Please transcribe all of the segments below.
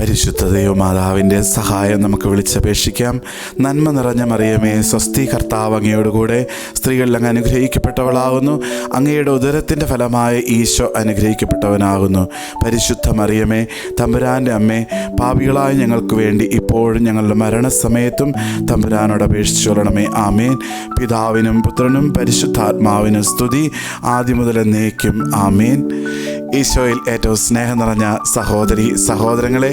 പരിശുദ്ധ ദൈവമാതാവിൻ്റെ സഹായം നമുക്ക് വിളിച്ചപേക്ഷിക്കാം. നന്മ നിറഞ്ഞ മറിയമേ, സ്വസ്തി, കർത്താവ് അങ്ങയോടുകൂടെ സ്ത്രീകളിൽ അങ്ങ് അനുഗ്രഹിക്കപ്പെട്ടവളാകുന്നു. അങ്ങയുടെ ഉദരത്തിൻ്റെ ഫലമായ ഈശോ അനുഗ്രഹിക്കപ്പെട്ടവനാകുന്നു. പരിശുദ്ധ മറിയമേ, തമ്പുരാൻ്റെ അമ്മേ, പാപികളായ ഞങ്ങൾക്ക് വേണ്ടി ഇപ്പോഴും ഞങ്ങളുടെ മരണസമയത്തും തമ്പുരാനോട് അപേക്ഷിച്ചുകൊള്ളണമേ. ആമേൻ. പിതാവിനും പുത്രനും പരിശുദ്ധാത്മാവിനും സ്തുതി, ആദ്യം മുതൽ എന്നേക്കും. ആമേൻ. ഈശോയിൽ ഏറ്റവും സ്നേഹം നിറഞ്ഞ സഹോദരി സഹോദരങ്ങളെ,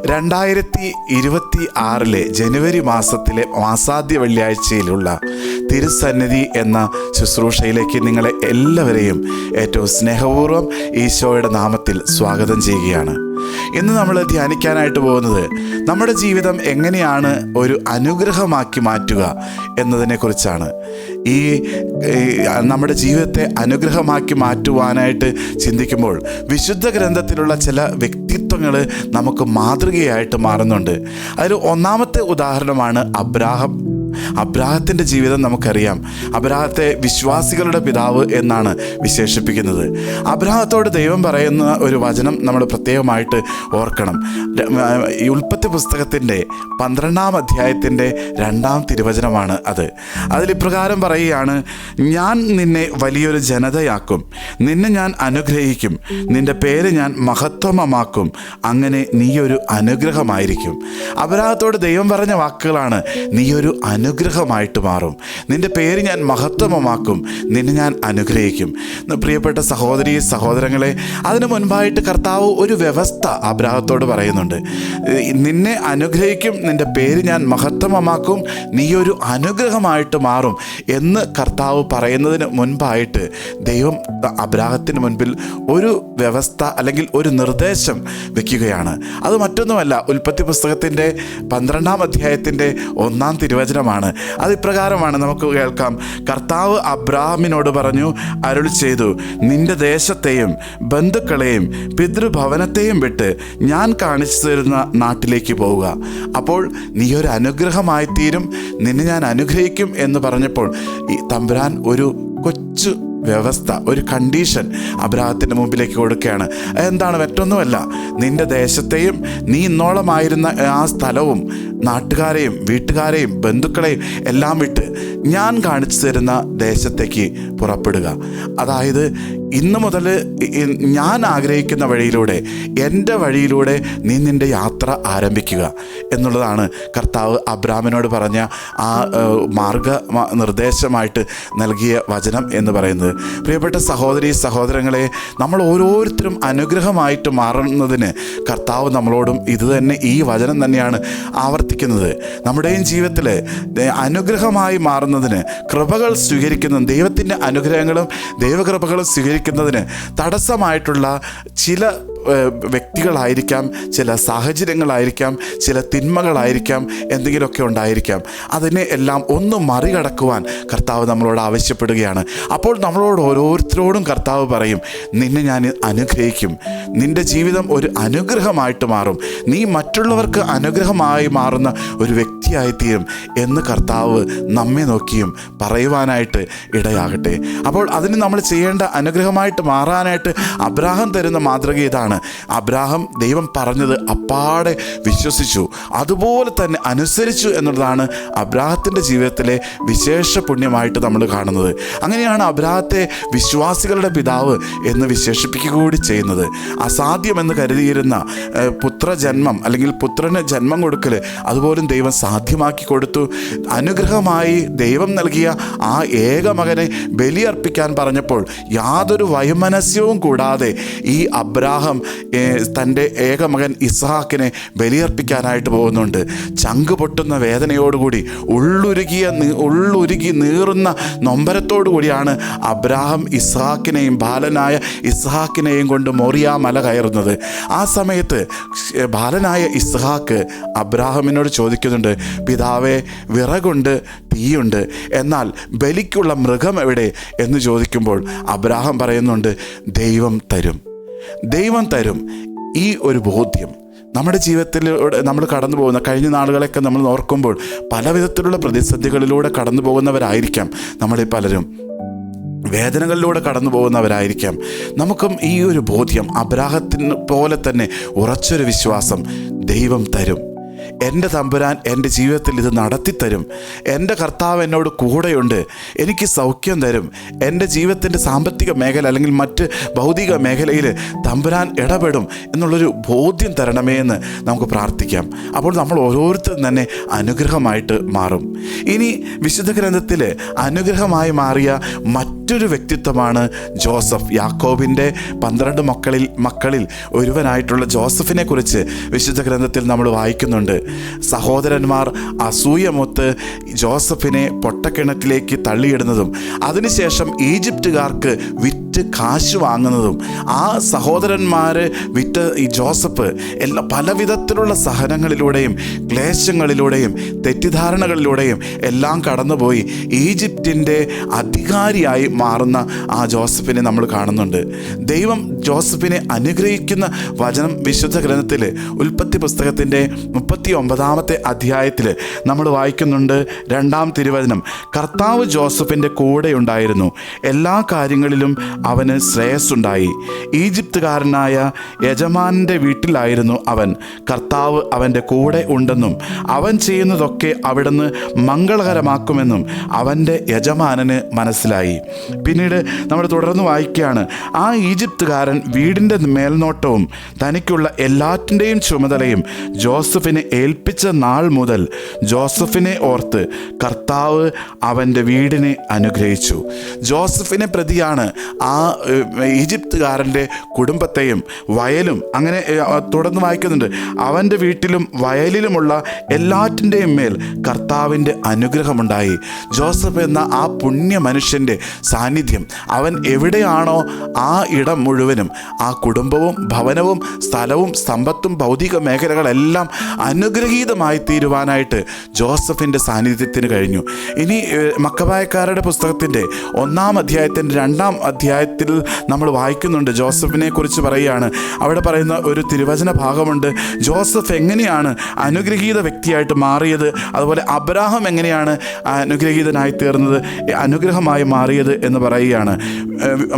2026 ജനുവരി മാസത്തിലെ മാസാദ്യ വെള്ളിയാഴ്ചയിലുള്ള തിരുസന്നിധി എന്ന ശുശ്രൂഷയിലേക്ക് നിങ്ങളെ എല്ലാവരെയും ഏറ്റവും സ്നേഹപൂർവ്വം ഈശോയുടെ നാമത്തിൽ സ്വാഗതം ചെയ്യുകയാണ്. ഇന്ന് നമ്മൾ ധ്യാനിക്കാനായിട്ട് പോകുന്നത് നമ്മുടെ ജീവിതം എങ്ങനെയാണ് ഒരു അനുഗ്രഹമാക്കി മാറ്റുക എന്നതിനെക്കുറിച്ചാണ്. ഈ നമ്മുടെ ജീവിതത്തെ അനുഗ്രഹമാക്കി മാറ്റുവാനായിട്ട് ചിന്തിക്കുമ്പോൾ വിശുദ്ധ ഗ്രന്ഥത്തിലുള്ള ചില വ്യക്തിത്വങ്ങൾ നമുക്ക് മാതൃകയായിട്ട് മാറുന്നുണ്ട്. അതിൽ ഒന്നാമത്തെ ഉദാഹരണമാണ് അബ്രാഹത്തിൻ്റെ ജീവിതം നമുക്കറിയാം. അബ്രാഹത്തെ വിശ്വാസികളുടെ പിതാവ് എന്നാണ് വിശേഷിപ്പിക്കുന്നത്. അബ്രാഹത്തോട് ദൈവം പറയുന്ന ഒരു വചനം നമ്മൾ പ്രത്യേകമായിട്ട് ഓർക്കണം. ഈ ഉൽപ്പത്തി പുസ്തകത്തിൻ്റെ 12-ാം അധ്യായത്തിൻ്റെ 2-ാം തിരുവചനമാണ് അത്. അതിലിപ്രകാരം പറയുകയാണ്: ഞാൻ നിന്നെ വലിയൊരു ജനതയാക്കും, നിന്നെ ഞാൻ അനുഗ്രഹിക്കും, നിന്റെ പേര് ഞാൻ മഹത്വമമാക്കും, അങ്ങനെ നീയൊരു അനുഗ്രഹമായിരിക്കും. അബ്രാഹത്തോട് ദൈവം പറഞ്ഞ വാക്കുകളാണ്: നീയൊരു അനുഗ്രഹമായിട്ട് മാറും, നിന്റെ പേര് ഞാൻ മഹത്വമമാക്കും, നിന്നെ ഞാൻ അനുഗ്രഹിക്കും. പ്രിയപ്പെട്ട സഹോദരീ സഹോദരങ്ങളെ, അതിനു മുൻപായിട്ട് കർത്താവ് ഒരു വ്യവസ്ഥ അബ്രാഹത്തോട് പറയുന്നുണ്ട്. നിന്നെ അനുഗ്രഹിക്കും, നിന്റെ പേര് ഞാൻ മഹത്വമമാക്കും, നീയൊരു അനുഗ്രഹമായിട്ട് മാറും എന്ന് കർത്താവ് പറയുന്നതിന് മുൻപായിട്ട് ദൈവം അബ്രാഹത്തിന് മുൻപിൽ ഒരു വ്യവസ്ഥ അല്ലെങ്കിൽ ഒരു നിർദ്ദേശം വയ്ക്കുകയാണ്. അത് മറ്റൊന്നുമല്ല, ഉൽപ്പത്തി പുസ്തകത്തിൻ്റെ 12-ാം അധ്യായത്തിൻ്റെ 1-ാം തിരുവചനമാണ്. അതിപ്രകാരമാണ്, നമുക്ക് കേൾക്കാം. കർത്താവ് അബ്രാഹാമിനോട് പറഞ്ഞു, അരുളി ചെയ്തു: നിന്റെ ദേശത്തെയും ബന്ധുക്കളെയും പിതൃഭവനത്തെയും വിട്ട് ഞാൻ കാണിച്ചു തരുന്ന നാട്ടിലേക്ക് പോവുക. അപ്പോൾ നീയൊരു അനുഗ്രഹമായി തീരും, നിന്നെ ഞാൻ അനുഗ്രഹിക്കും എന്ന് പറഞ്ഞപ്പോൾ ഈ തമ്പുരാൻ ഒരു കൊച്ചു വ്യവസ്ഥ, ഒരു കണ്ടീഷൻ അബ്രാഹത്തിൻ്റെ മുമ്പിലേക്ക് കൊടുക്കുകയാണ്. എന്താണ്? മറ്റൊന്നുമല്ല, നിന്റെ ദേശത്തെയും നീ ഇന്നോളമായിരുന്ന ആ സ്ഥലവും നാട്ടുകാരെയും വീട്ടുകാരെയും ബന്ധുക്കളെയും എല്ലാം വിട്ട് ഞാൻ കാണിച്ചു തരുന്ന ദേശത്തേക്ക് പുറപ്പെടുക. അതായത് ഇന്ന് മുതൽ ഞാൻ ആഗ്രഹിക്കുന്ന വഴിയിലൂടെ, എൻ്റെ വഴിയിലൂടെ നീ നിൻ്റെ യാത്ര ആരംഭിക്കുക എന്നുള്ളതാണ് കർത്താവ് അബ്രാമിനോട് പറഞ്ഞ ആ മാർഗ നിർദ്ദേശമായിട്ട് നൽകിയ വചനം എന്ന് പറയുന്നത്. പ്രിയപ്പെട്ട സഹോദരീ സഹോദരങ്ങളെ, നമ്മൾ ഓരോരുത്തരും അനുഗ്രഹമായിട്ട് മാറുന്നതിന് കർത്താവ് നമ്മളോടും ഇത് തന്നെ, ഈ വചനം തന്നെയാണ് ആവർത്തിക്കുന്നത്. നമ്മുടെയും ജീവിതത്തിൽ അനുഗ്രഹമായി മാറുന്നതിന്, കൃപകൾ സ്വീകരിക്കുന്ന, ദൈവത്തിൻ്റെ അനുഗ്രഹങ്ങളും ദൈവകൃപകളും സ്വീകരിക്കുന്നതിന് തടസ്സമായിട്ടുള്ള ചില വ്യക്തികളായിരിക്കാം, ചില സാഹചര്യങ്ങളായിരിക്കാം, ചില തിന്മകളായിരിക്കാം, എന്തെങ്കിലുമൊക്കെ ഉണ്ടായിരിക്കാം. അതിനെ എല്ലാം ഒന്ന് മറികടക്കുവാൻ കർത്താവ് നമ്മളോട് ആവശ്യപ്പെടുകയാണ്. അപ്പോൾ നമ്മളോട് ഓരോരുത്തരോടും കർത്താവ് പറയും: നിന്നെ ഞാൻ അനുഗ്രഹിക്കും, നിൻ്റെ ജീവിതം ഒരു അനുഗ്രഹമായിട്ട് മാറും, നീ മറ്റുള്ളവർക്ക് അനുഗ്രഹമായി മാറുന്ന ഒരു വ്യക്തിയായിത്തീരും എന്ന് കർത്താവ് നമ്മെ നോക്കിയും പറയുവാനായിട്ട് ഇടയാകട്ടെ. അപ്പോൾ അതിന് നമ്മൾ ചെയ്യേണ്ട, അനുഗ്രഹമായിട്ട് മാറാനായിട്ട് അബ്രാഹാം തരുന്ന മാതൃക ഇതാണ്. അബ്രാഹാം ദൈവം പറഞ്ഞത് അപ്പാടെ വിശ്വസിച്ചു, അതുപോലെ തന്നെ അനുസരിച്ചു എന്നുള്ളതാണ് അബ്രാഹത്തിൻ്റെ ജീവിതത്തിലെ വിശേഷ പുണ്യമായിട്ട് നമ്മൾ കാണുന്നത്. അങ്ങനെയാണ് അബ്രാഹത്തെ വിശ്വാസികളുടെ പിതാവ് എന്ന് വിശേഷിപ്പിക്കുക കൂടി ചെയ്യുന്നത്. അസാധ്യമെന്ന് കരുതിയിരുന്ന പുത്രജന്മം അല്ലെങ്കിൽ പുത്രന് ജന്മം കൊടുക്കൽ അതുപോലും ദൈവം സാധ്യമാക്കി കൊടുത്തു. അനുഗ്രഹമായി ദൈവം നൽകിയ ആ ഏകമകനെ ബലിയർപ്പിക്കാൻ പറഞ്ഞപ്പോൾ യാതൊരു വൈമനസ്യവും കൂടാതെ ഈ അബ്രാഹാം തൻ്റെ ഏകമകൻ ഇസ്ഹാക്കിനെ ബലിയർപ്പിക്കാനായിട്ട് പോകുന്നുണ്ട്. ചങ്ക് പൊട്ടുന്ന വേദനയോടുകൂടി, ഉള്ളുരുകി നീറുന്ന നൊമ്പരത്തോടു കൂടിയാണ് അബ്രാഹാം ഇസ്ഹാക്കിനെയും, ബാലനായ ഇസ്ഹാക്കിനെയും കൊണ്ട് മോറിയ മല കയറുന്നത്. ആ സമയത്ത് ബാലനായ ഇസ്ഹാക്ക് അബ്രാഹാമിനോട് ചോദിക്കുന്നുണ്ട്: പിതാവേ, വിറകുണ്ട്, തീയുണ്ട്, എന്നാൽ ബലിക്കുള്ള മൃഗം എവിടെ എന്ന് ചോദിക്കുമ്പോൾ അബ്രാഹാം പറയുന്നുണ്ട്: ദൈവം തരും. ഈ ഒരു ബോധ്യം നമ്മുടെ ജീവിതത്തിലൂടെ നമ്മൾ കടന്നു പോകുന്ന കഴിഞ്ഞ നാളുകളൊക്കെ നമ്മൾ ഓർക്കുമ്പോൾ പല വിധത്തിലുള്ള പ്രതിസന്ധികളിലൂടെ കടന്നു പോകുന്നവരായിരിക്കാം നമ്മളിൽ പലരും. വേദനകളിലൂടെ കടന്നു പോകുന്നവരായിരിക്കാം. നമുക്കും ഈ ഒരു ബോധ്യം, അബ്രാഹത്തിന് പോലെ തന്നെ ഉറച്ചൊരു വിശ്വാസം, ദൈവം തരും. എൻ്റെ തമ്പുരാൻ എൻ്റെ ജീവിതത്തിൽ ഇത് നടത്തിത്തരും. എൻ്റെ കർത്താവ് എന്നോട് കൂടെയുണ്ട്, എനിക്ക് സൗഖ്യം തരും. എൻ്റെ ജീവിതത്തിൻ്റെ സാമ്പത്തിക മേഖല അല്ലെങ്കിൽ മറ്റ് ഭൗതിക മേഖലയിൽ തമ്പുരാൻ ഇടപെടും എന്നുള്ളൊരു ബോധ്യം തരണമേ എന്ന് നമുക്ക് പ്രാർത്ഥിക്കാം. അപ്പോൾ നമ്മൾ ഓരോരുത്തരും തന്നെ അനുഗ്രഹമായിട്ട് മാറും. ഇനി വിശുദ്ധ ഗ്രന്ഥത്തിൽ അനുഗ്രഹമായി മാറിയ മറ്റൊരു വ്യക്തിത്വമാണ് ജോസഫ്. യാക്കോബിൻ്റെ 12 മക്കളിൽ ഒരുവനായിട്ടുള്ള ജോസഫിനെ കുറിച്ച് വിശുദ്ധ ഗ്രന്ഥത്തിൽ നമ്മൾ വായിക്കുന്നുണ്ട്. സഹോദരന്മാർ അസൂയമൊത്ത് ജോസഫിനെ പൊട്ടക്കിണറ്റിലേക്ക് തള്ളിയിടുന്നതും അതിനുശേഷം ഈജിപ്തുകാർക്ക് വിറ്റ് കാശ് വാങ്ങുന്നതും, ആ സഹോദരന്മാർ വിറ്റ ഈ ജോസഫ് പല വിധത്തിലുള്ള സഹനങ്ങളിലൂടെയും ക്ലേശങ്ങളിലൂടെയും തെറ്റിദ്ധാരണകളിലൂടെയും എല്ലാം കടന്നുപോയി ഈജിപ്തിൻ്റെ അധികാരിയായി മാറുന്ന ആ ജോസഫിനെ നമ്മൾ കാണുന്നുണ്ട്. ദൈവം ജോസഫിനെ അനുഗ്രഹിക്കുന്ന വചനം വിശുദ്ധ ഗ്രന്ഥത്തിൽ ഉൽപ്പത്തി പുസ്തകത്തിൻ്റെ 39-ാമത്തെ അധ്യായത്തിൽ നമ്മൾ വായിക്കുന്നുണ്ട്. 2-ാം തിരുവചനം, കർത്താവ് ജോസഫിൻ്റെ കൂടെയുണ്ടായിരുന്നു, എല്ലാ കാര്യങ്ങളിലും അവന് ശ്രേയസ്സുണ്ടായി. ഈജിപ്തുകാരനായ യജമാനൻ്റെ വീട്ടിലായിരുന്നു അവൻ. കർത്താവ് അവൻ്റെ കൂടെ ഉണ്ടെന്നും അവൻ ചെയ്യുന്നതൊക്കെ അവിടുന്ന് മംഗളകരമാക്കുമെന്നും അവൻ്റെ യജമാനന് മനസ്സിലായി. പിന്നീട് നമ്മൾ തുടർന്ന് വായിക്കുകയാണ്, ആ ഈജിപ്തുകാരൻ വീടിൻ്റെ മേൽനോട്ടവും തനിക്കുള്ള എല്ലാറ്റിൻ്റെയും ചുമതലയും ജോസഫിനെ ഏൽപ്പിച്ച നാൾ മുതൽ ജോസഫിനെ ഓർത്ത് കർത്താവ് അവൻ്റെ വീടിനെ അനുഗ്രഹിച്ചു. ജോസഫിനെ പ്രതിയാണ് ആ ഈജിപ്തുകാരൻ്റെ കുടുംബത്തെയും വയലും, അങ്ങനെ തുടർന്ന് വായിക്കുന്നുണ്ട്, അവൻ്റെ വീട്ടിലും വയലിലുമുള്ള എല്ലാറ്റിൻ്റെയും മേൽ കർത്താവിൻ്റെ അനുഗ്രഹമുണ്ടായി. ജോസഫ് എന്ന ആ പുണ്യ മനുഷ്യൻ്റെ സാന്നിധ്യം, അവൻ എവിടെയാണോ ആ ഇടം മുഴുവനും ആ കുടുംബവും ഭവനവും സ്ഥലവും സമ്പത്തും ഭൗതിക മേഖലകളെല്ലാം അനുഗ്രഹീതമായി തീരുവാനായിട്ട് ജോസഫിൻ്റെ സാന്നിധ്യത്തിന് കഴിഞ്ഞു. ഇനി മക്കബായക്കാരുടെ പുസ്തകത്തിൻ്റെ 1-ാം അധ്യായത്തിൻ്റെ 2-ാം അധ്യായത്തിൽ നമ്മൾ വായിക്കുന്നുണ്ട്. ജോസഫിനെ കുറിച്ച് പറയുകയാണ്. അവിടെ പറയുന്ന ഒരു തിരുവചന ഭാഗമുണ്ട്. ജോസഫ് എങ്ങനെയാണ് അനുഗ്രഹീത വ്യക്തിയായിട്ട് മാറിയത്, അതുപോലെ അബ്രാഹാം എങ്ങനെയാണ് അനുഗ്രഹീതനായി തീർന്നത്, അനുഗ്രഹമായി മാറിയത് എന്ന് പറയുകയാണ്.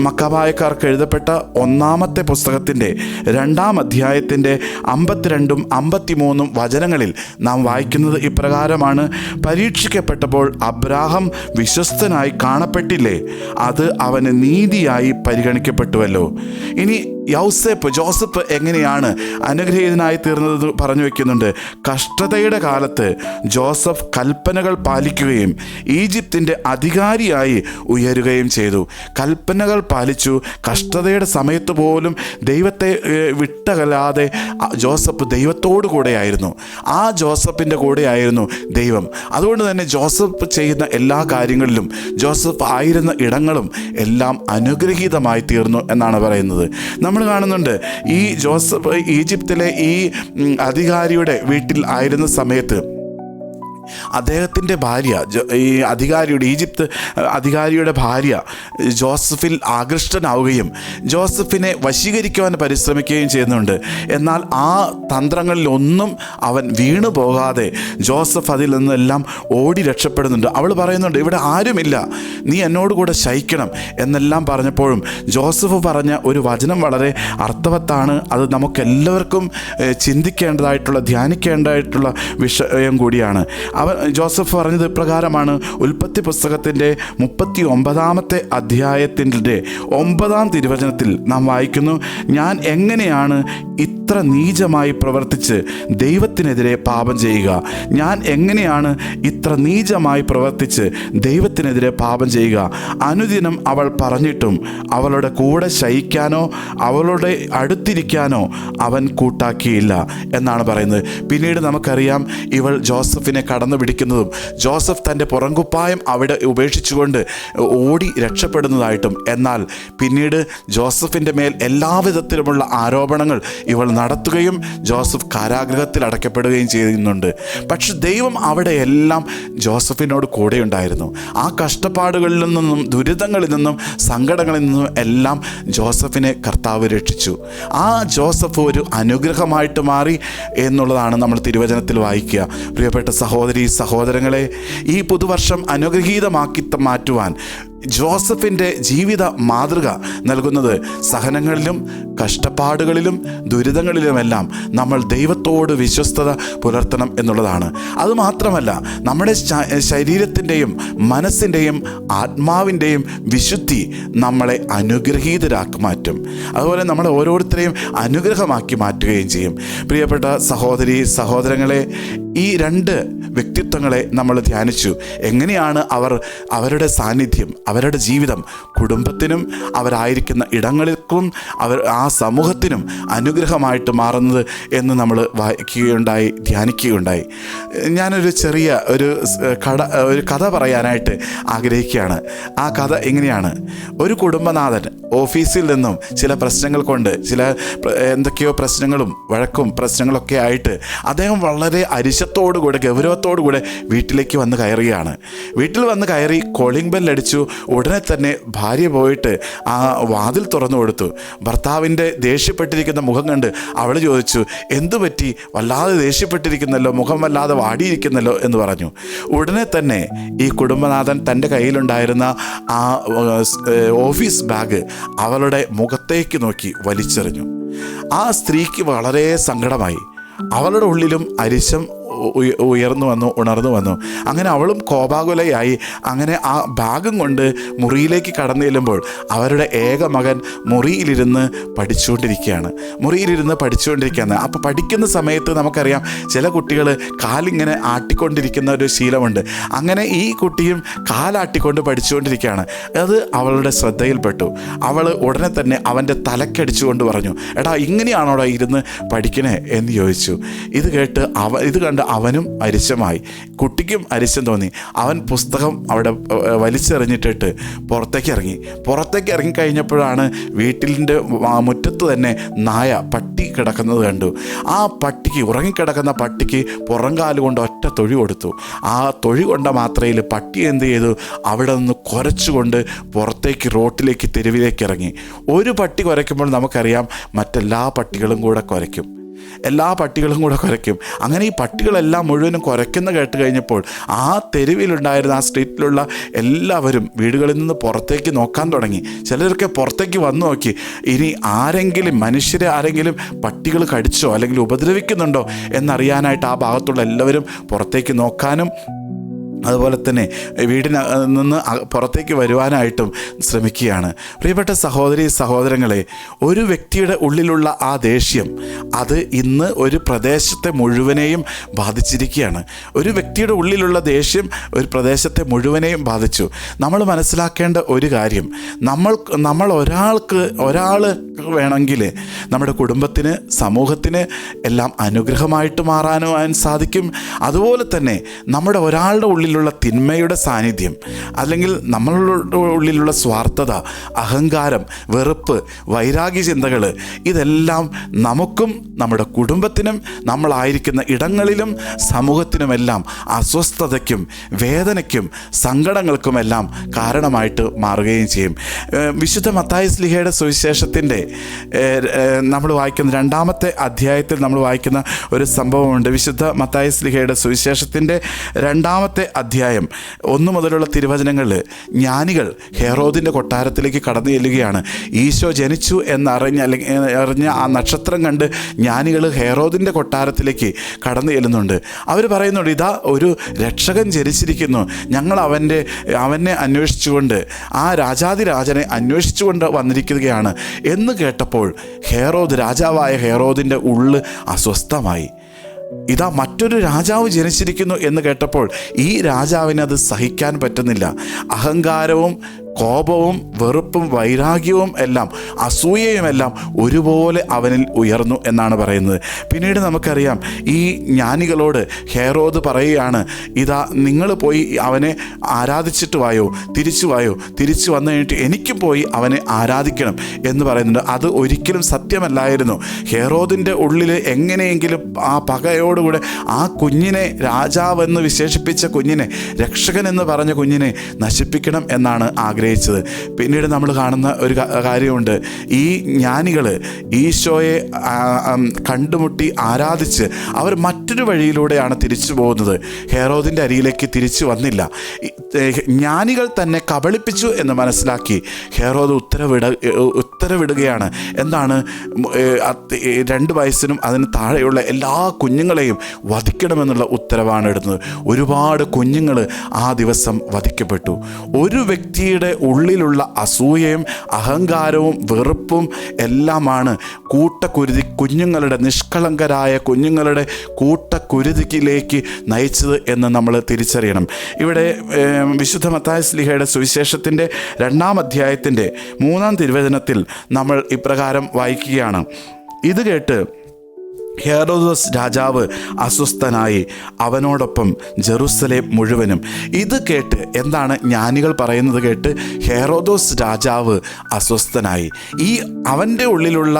മക്കബായക്കാർക്ക് എഴുതപ്പെട്ട 1-ാമത്തെ പുസ്തകത്തിൻ്റെ 2-ാം അധ്യായത്തിൻ്റെ 52ഉം 53ഉം വചനങ്ങളിൽ നാം വായിക്കുന്നത് ഇപ്രകാരമാണ്: പരീക്ഷിക്കപ്പെട്ടപ്പോൾ അബ്രാഹാം വിശ്വസ്തനായി കാണപ്പെട്ടില്ലേ, അത് അവന് നീതിയായി പരിഗണിക്കപ്പെട്ടുവല്ലോ. ഇനി ജോസഫ് എങ്ങനെയാണ് അനുഗ്രഹീതനായി തീർന്നത് പറഞ്ഞു വയ്ക്കുന്നുണ്ട്. കഷ്ടതയുടെ കാലത്ത് ജോസഫ് കൽപ്പനകൾ പാലിക്കുകയും ഈജിപ്തിൻ്റെ അധികാരിയായി ഉയരുകയും ചെയ്തു. കൽപ്പനകൾ പാലിച്ചു. കഷ്ടതയുടെ സമയത്ത് പോലും ദൈവത്തെ വിട്ടകലാതെ ജോസഫ് ദൈവത്തോടു കൂടെയായിരുന്നു. ആ ജോസഫിൻ്റെ കൂടെയായിരുന്നു ദൈവം. അതുകൊണ്ട് തന്നെ ജോസഫ് ചെയ്യുന്ന എല്ലാ കാര്യങ്ങളിലും, ജോസഫ് ആയിരുന്ന ഇടങ്ങളും എല്ലാം അനുഗ്രഹീതമായി തീർന്നു എന്നാണ് പറയുന്നത്. നമ്മൾ കാണുന്നുണ്ട്, ഈ ജോസഫ് ഈജിപ്തിലെ ഈ അധികാരിയുടെ വീട്ടിൽ ആയിരുന്ന സമയത്ത് അദ്ദേഹത്തിൻ്റെ ഭാര്യ, ഈജിപ്ത് അധികാരിയുടെ ഭാര്യ ജോസഫിൽ ആകൃഷ്ടനാവുകയും ജോസഫിനെ വശീകരിക്കുവാൻ പരിശ്രമിക്കുകയും ചെയ്യുന്നുണ്ട്. എന്നാൽ ആ തന്ത്രങ്ങളിലൊന്നും അവൻ വീണു പോകാതെ ജോസഫ് അതിൽ നിന്നെല്ലാം ഓടി രക്ഷപ്പെടുന്നുണ്ട്. അവൾ പറയുന്നുണ്ട്, ഇവിടെ ആരുമില്ല, നീ എന്നോട് കൂടെ ശയിക്കണം എന്നെല്ലാം പറഞ്ഞപ്പോഴും ജോസഫ് പറഞ്ഞ ഒരു വചനം വളരെ അർത്ഥവത്താണ്. അത് നമുക്കെല്ലാവർക്കും ചിന്തിക്കേണ്ടതായിട്ടുള്ള, ധ്യാനിക്കേണ്ടതായിട്ടുള്ള വിഷയം കൂടിയാണ്. ജോസഫ് പറഞ്ഞത് ഇപ്രകാരമാണ്. ഉൽപ്പത്തി പുസ്തകത്തിൻ്റെ 39-ാമത്തെ അധ്യായത്തിൻ്റെ 9-ാം തിരുവചനത്തിൽ നാം വായിക്കുന്നു: ഞാൻ എങ്ങനെയാണ് ഇത്ര നീചമായി പ്രവർത്തിച്ച് ദൈവത്തിനെതിരെ പാപം ചെയ്യുക? ഞാൻ എങ്ങനെയാണ് ഇത്ര നീചമായി പ്രവർത്തിച്ച് ദൈവത്തിനെതിരെ പാപം ചെയ്യുക? അനുദിനം അവൾ പറഞ്ഞിട്ടും അവളുടെ കൂടെ ശയിക്കാനോ അവളുടെ അടുത്തിരിക്കാനോ അവൻ കൂട്ടാക്കിയില്ല എന്നാണ് പറയുന്നത്. പിന്നീട് നമുക്കറിയാം, ഇവൾ ജോസഫിനെ കടന്നു പിടിക്കുന്നതും ജോസഫ് തൻ്റെ പുറംകുപ്പായം അവിടെ ഉപേക്ഷിച്ചുകൊണ്ട് ഓടി രക്ഷപ്പെടുന്നതായിട്ടും. എന്നാൽ പിന്നീട് ജോസഫിൻ്റെ മേൽ എല്ലാവിധത്തിലുമുള്ള ആരോപണങ്ങൾ ഇവൾ നടത്തുകയും ജോസഫ് കാരാഗൃഹത്തിൽ അടയ്ക്കപ്പെടുകയും ചെയ്യുന്നുണ്ട്. പക്ഷെ ദൈവം അവിടെയെല്ലാം ജോസഫിനോട് കൂടെയുണ്ടായിരുന്നു. ആ കഷ്ടപ്പാടുകളിൽ നിന്നും ദുരിതങ്ങളിൽ നിന്നും സങ്കടങ്ങളിൽ നിന്നും എല്ലാം ജോസഫിനെ കർത്താവ് രക്ഷിച്ചു. ആ ജോസഫ് ഒരു അനുഗ്രഹമായിട്ട് മാറി എന്നുള്ളതാണ് നമ്മൾ തിരുവചനത്തിൽ വായിക്കുക. പ്രിയപ്പെട്ട സഹോദരീ സഹോദരങ്ങളെ, ഈ പുതുവർഷം അനുഗ്രഹീതമാക്കി മാറ്റുവാൻ ജോസഫിൻ്റെ ജീവിത മാതൃക നൽകുന്നത് സഹനങ്ങളിലും കഷ്ടപ്പാടുകളിലും ദുരിതങ്ങളിലുമെല്ലാം നമ്മൾ ദൈവത്തോട് വിശ്വസ്തത പുലർത്തണം എന്നുള്ളതാണ്. അതുമാത്രമല്ല, നമ്മുടെ ശരീരത്തിൻ്റെയും മനസ്സിൻ്റെയും ആത്മാവിൻ്റെയും വിശുദ്ധി നമ്മളെ അനുഗ്രഹീതരാക്കി മാറ്റും. അതുപോലെ നമ്മളെ ഓരോരുത്തരെയും അനുഗ്രഹമാക്കി മാറ്റുകയും ചെയ്യും. പ്രിയപ്പെട്ട സഹോദരി സഹോദരങ്ങളെ, ഈ രണ്ട് വ്യക്തിത്വങ്ങളെ നമ്മൾ ധ്യാനിച്ചു. എങ്ങനെയാണ് അവരുടെ സാന്നിധ്യം, അവരുടെ ജീവിതം കുടുംബത്തിനും അവരായിരിക്കുന്ന ഇടങ്ങൾക്കും ആ സമൂഹത്തിനും അനുഗ്രഹമായിട്ട് മാറുന്നത് എന്ന് നമ്മൾ വായിക്കുകയുണ്ടായി, ധ്യാനിക്കുകയുണ്ടായി. ഞാനൊരു ചെറിയ ഒരു കഥ പറയാനായിട്ട് ആഗ്രഹിക്കുകയാണ്. ആ കഥ എങ്ങനെയാണ്? ഒരു കുടുംബനാഥൻ ഓഫീസിൽ നിന്നും ചില പ്രശ്നങ്ങൾ കൊണ്ട്, ചില എന്തൊക്കെയോ പ്രശ്നങ്ങളും വഴക്കും പ്രശ്നങ്ങളൊക്കെ ആയിട്ട് അദ്ദേഹം വളരെ അരിശത്തോടുകൂടെ ഗൗരവത്തോടുകൂടെ വീട്ടിലേക്ക് വന്ന് കയറുകയാണ്. വീട്ടിൽ വന്ന് കയറി കോളിംഗ് ബെല്ലടിച്ചു. ഉടനെ തന്നെ ഭാര്യ പോയിട്ട് ആ വാതിൽ തുറന്നു കൊടുത്തു. ഭർത്താവിൻ്റെ ദേഷ്യപ്പെട്ടിരിക്കുന്ന മുഖം കണ്ട് അവൾ ചോദിച്ചു, എന്തു പറ്റി? വല്ലാതെ ദേഷ്യപ്പെട്ടിരിക്കുന്നല്ലോ, മുഖം വല്ലാതെ വാടിയിരിക്കുന്നല്ലോ എന്ന് പറഞ്ഞു. ഉടനെ തന്നെ ഈ കുടുംബനാഥൻ തൻ്റെ കയ്യിലുണ്ടായിരുന്ന ആ ഓഫീസ് ബാഗ് അവളുടെ മുഖത്തേക്ക് നോക്കി വലിച്ചെറിഞ്ഞു. ആ സ്ത്രീക്ക് വളരെ സങ്കടമായി. അവളുടെ ഉള്ളിലും അരിശം ഉണർന്നു വന്നു. അങ്ങനെ അവളും കോപാകുലയായി അങ്ങനെ ആ ബാഗും കൊണ്ട് മുറിയിലേക്ക് കടന്നു ചെല്ലുമ്പോൾ അവരുടെ ഏക മകൻ മുറിയിലിരുന്ന് പഠിച്ചുകൊണ്ടിരിക്കുകയാണ്. അപ്പോൾ പഠിക്കുന്ന സമയത്ത് നമുക്കറിയാം, ചില കുട്ടികൾ കാലിങ്ങനെ ആട്ടിക്കൊണ്ടിരിക്കുന്ന ഒരു ശീലമുണ്ട്. അങ്ങനെ ഈ കുട്ടിയും കാലാട്ടിക്കൊണ്ട് പഠിച്ചുകൊണ്ടിരിക്കുകയാണ്. അത് അവളുടെ ശ്രദ്ധയിൽപ്പെട്ടു. അവൾ ഉടനെ തന്നെ അവൻ്റെ തലക്കടിച്ചുകൊണ്ട് പറഞ്ഞു, എടാ ഇങ്ങനെയാണോടാ ഇരുന്ന് പഠിക്കണേ എന്ന് ചോദിച്ചു. ഇത് കണ്ട് അവനും അരിശമായി, കുട്ടിക്കും അരിശം തോന്നി. അവൻ പുസ്തകം അവിടെ വലിച്ചെറിഞ്ഞിട്ടിട്ട് പുറത്തേക്ക് ഇറങ്ങിക്കഴിഞ്ഞപ്പോഴാണ് വീട്ടിൻ്റെ മുറ്റത്ത് തന്നെ പട്ടി കിടക്കുന്നത് കണ്ടു. ആ പട്ടിക്ക്, ഉറങ്ങിക്കിടക്കുന്ന പട്ടിക്ക് പുറംകാലുകൊണ്ട് ഒറ്റ തൊഴി കൊടുത്തു. ആ തൊഴി കൊണ്ട മാത്രയിൽ പട്ടി എന്ത് ചെയ്തു? അവിടെ നിന്ന് കുരച്ചുകൊണ്ട് പുറത്തേക്ക് റോട്ടിലേക്ക്, തെരുവിലേക്ക് ഇറങ്ങി. ഒരു പട്ടി കുരയ്ക്കുമ്പോൾ നമുക്കറിയാം മറ്റെല്ലാ പട്ടികളും കൂടെ കുരയ്ക്കും. അങ്ങനെ ഈ പട്ടികളെല്ലാം മുഴുവനും കുരയ്ക്കുന്ന കേട്ട് കഴിഞ്ഞപ്പോൾ ആ തെരുവിലുണ്ടായിരുന്ന, ആ സ്ട്രീറ്റിലുള്ള എല്ലാവരും വീടുകളിൽ നിന്ന് പുറത്തേക്ക് നോക്കാൻ തുടങ്ങി. ചിലരൊക്കെ പുറത്തേക്ക് വന്നു നോക്കി. ഇനി മനുഷ്യരെ ആരെങ്കിലും പട്ടികൾ കടിച്ചോ അല്ലെങ്കിൽ ഉപദ്രവിക്കുന്നുണ്ടോ എന്നറിയാനായിട്ട് ആ ഭാഗത്തുള്ള എല്ലാവരും പുറത്തേക്ക് നോക്കാനും അതുപോലെ തന്നെ വീടിന് നിന്ന് പുറത്തേക്ക് വരുവാനായിട്ടും ശ്രമിക്കുകയാണ്. പ്രിയപ്പെട്ട സഹോദരി സഹോദരങ്ങളെ, ഒരു വ്യക്തിയുടെ ഉള്ളിലുള്ള ആ ദേഷ്യം അത് ഇന്ന് ഒരു പ്രദേശത്തെ മുഴുവനെയും ബാധിച്ചിരിക്കുകയാണ്. ഒരു വ്യക്തിയുടെ ഉള്ളിലുള്ള ദേഷ്യം ഒരു പ്രദേശത്തെ മുഴുവനെയും ബാധിച്ചു. നമ്മൾ മനസ്സിലാക്കേണ്ട ഒരു കാര്യം, നമ്മൾ ഒരാൾ വേണമെങ്കിൽ നമ്മുടെ കുടുംബത്തിന്, സമൂഹത്തിന് എല്ലാം അനുഗ്രഹമായിട്ട് മാറാനുവാൻ സാധിക്കും. അതുപോലെ തന്നെ നമ്മുടെ ഒരാളുടെ ഉള്ളിലുള്ള തിന്മയുടെ സാന്നിധ്യം, അല്ലെങ്കിൽ നമ്മളുടെ ഉള്ളിലുള്ള സ്വാർത്ഥത, അഹങ്കാരം, വെറുപ്പ്, വൈരാഗ്യ ചിന്തകൾ, ഇതെല്ലാം നമുക്കും നമ്മുടെ കുടുംബത്തിനും നമ്മളായിരിക്കുന്ന ഇടങ്ങളിലും സമൂഹത്തിനുമെല്ലാം അസ്വസ്ഥതയ്ക്കും വേദനയ്ക്കും സങ്കടങ്ങൾക്കുമെല്ലാം കാരണമായിട്ട് മാറുകയും ചെയ്യും. വിശുദ്ധ മത്തായി ശ്ലീഹയുടെ സുവിശേഷത്തിൻ്റെ നമ്മൾ വായിക്കുന്ന 2-ാമത്തെ അധ്യായത്തിൽ നമ്മൾ വായിക്കുന്ന ഒരു സംഭവമുണ്ട്. വിശുദ്ധ മത്തായി ശ്ലീഹയുടെ സുവിശേഷത്തിൻ്റെ 2-ാമത്തെ അധ്യായം 1 മുതലുള്ള തിരുവചനങ്ങളിൽ ജ്ഞാനികൾ ഹെറോദിൻ്റെ കൊട്ടാരത്തിലേക്ക് കടന്നു ചെല്ലുകയാണ്. ഈശോ ജനിച്ചു അറിഞ്ഞ ആ നക്ഷത്രം കണ്ട് ജ്ഞാനികൾ ഹെറോദിൻ്റെ കൊട്ടാരത്തിലേക്ക് കടന്നു ചെല്ലുന്നുണ്ട്. അവർ പറയുന്നുണ്ട്, ഇതാ ഒരു രക്ഷകൻ ജനിച്ചിരിക്കുന്നു, ഞങ്ങൾ അവനെ അന്വേഷിച്ചുകൊണ്ട്, ആ രാജാതിരാജനെ അന്വേഷിച്ചുകൊണ്ട് വന്നിരിക്കുകയാണ് എന്ന് കേട്ടപ്പോൾ രാജാവായ ഹെറോദിൻ്റെ ഉള്ള് അസ്വസ്ഥമായി. ഇതാ മറ്റൊരു രാജാവ് ജനിച്ചിരിക്കുന്നു എന്ന് കേട്ടപ്പോൾ ഈ രാജാവിന് അത് സഹിക്കാൻ പറ്റുന്നില്ല. അഹങ്കാരവും കോപവും വെറുപ്പും വൈരാഗ്യവും എല്ലാം, അസൂയയുമെല്ലാം ഒരുപോലെ അവനിൽ ഉയർന്നു എന്നാണ് പറയുന്നത്. പിന്നീട് നമുക്കറിയാം, ഈ ജ്ഞാനികളോട് ഹെറോദ് പറയുകയാണ്, ഇതാ നിങ്ങൾ പോയി അവനെ ആരാധിച്ചിട്ട് വായോ, തിരിച്ചു വന്നു കഴിഞ്ഞിട്ട് എനിക്കും പോയി അവനെ ആരാധിക്കണം എന്ന് പറയുന്നുണ്ട്. അത് ഒരിക്കലും സത്യമല്ലായിരുന്നു. ഹെറോദിൻ്റെ ഉള്ളിൽ എങ്ങനെയെങ്കിലും ആ പകയോട് വേദനയോടുകൂടെ ആ കുഞ്ഞിനെ, രാജാവെന്ന് വിശേഷിപ്പിച്ച കുഞ്ഞിനെ, രക്ഷകൻ എന്ന് പറഞ്ഞ കുഞ്ഞിനെ നശിപ്പിക്കണം എന്നാണ് ആഗ്രഹിച്ചത്. പിന്നീട് നമ്മൾ കാണുന്ന ഒരു കാര്യമുണ്ട്. ഈ ജ്ഞാനികൾ ഈശോയെ കണ്ടുമുട്ടി ആരാധിച്ച് അവർ മറ്റൊരു വഴിയിലൂടെയാണ് തിരിച്ചു പോകുന്നത്. ഹെറോദിൻ്റെ അരിയിലേക്ക് തിരിച്ചു വന്നില്ല. ജ്ഞാനികൾ തന്നെ കബളിപ്പിച്ചു എന്ന് മനസ്സിലാക്കി ഹെറോദ് ഉത്തരവിടുകയാണ്. എന്താണ്? 2 വയസ്സിനും അതിന് താഴെയുള്ള എല്ലാ കുഞ്ഞുങ്ങളെയും വധിക്കണമെന്നുള്ള ഉത്തരവാണ് ഇടുന്നത്. ഒരുപാട് കുഞ്ഞുങ്ങൾ ആ ദിവസം വധിക്കപ്പെട്ടു. ഒരു വ്യക്തിയുടെ ഉള്ളിലുള്ള അസൂയയും അഹങ്കാരവും വെറുപ്പും എല്ലാമാണ് കുഞ്ഞുങ്ങളുടെ, നിഷ്കളങ്കരായ കുഞ്ഞുങ്ങളുടെ കൂട്ടക്കുരുതിയിലേക്ക് നയിച്ചത് എന്ന് നമ്മൾ തിരിച്ചറിയണം. ഇവിടെ വിശുദ്ധ മത്തായി ശ്ലീഹയുടെ സുവിശേഷത്തിൻ്റെ 2-ാം അധ്യായത്തിൻ്റെ 3-ാം തിരുവചനത്തിൽ നമ്മൾ ഇപ്രകാരം വായിക്കുകയാണ്. ഇത് കേട്ട് ഹെറോദോസ് രാജാവ് അസ്വസ്ഥനായി, അവനോടൊപ്പം ജെറുസലേം മുഴുവനും. ഇത് കേട്ട്, എന്താണ് ജ്ഞാനികൾ പറയുന്നത് കേട്ട് ഹെറോദോസ് രാജാവ് അസ്വസ്ഥനായി. അവൻ്റെ ഉള്ളിലുള്ള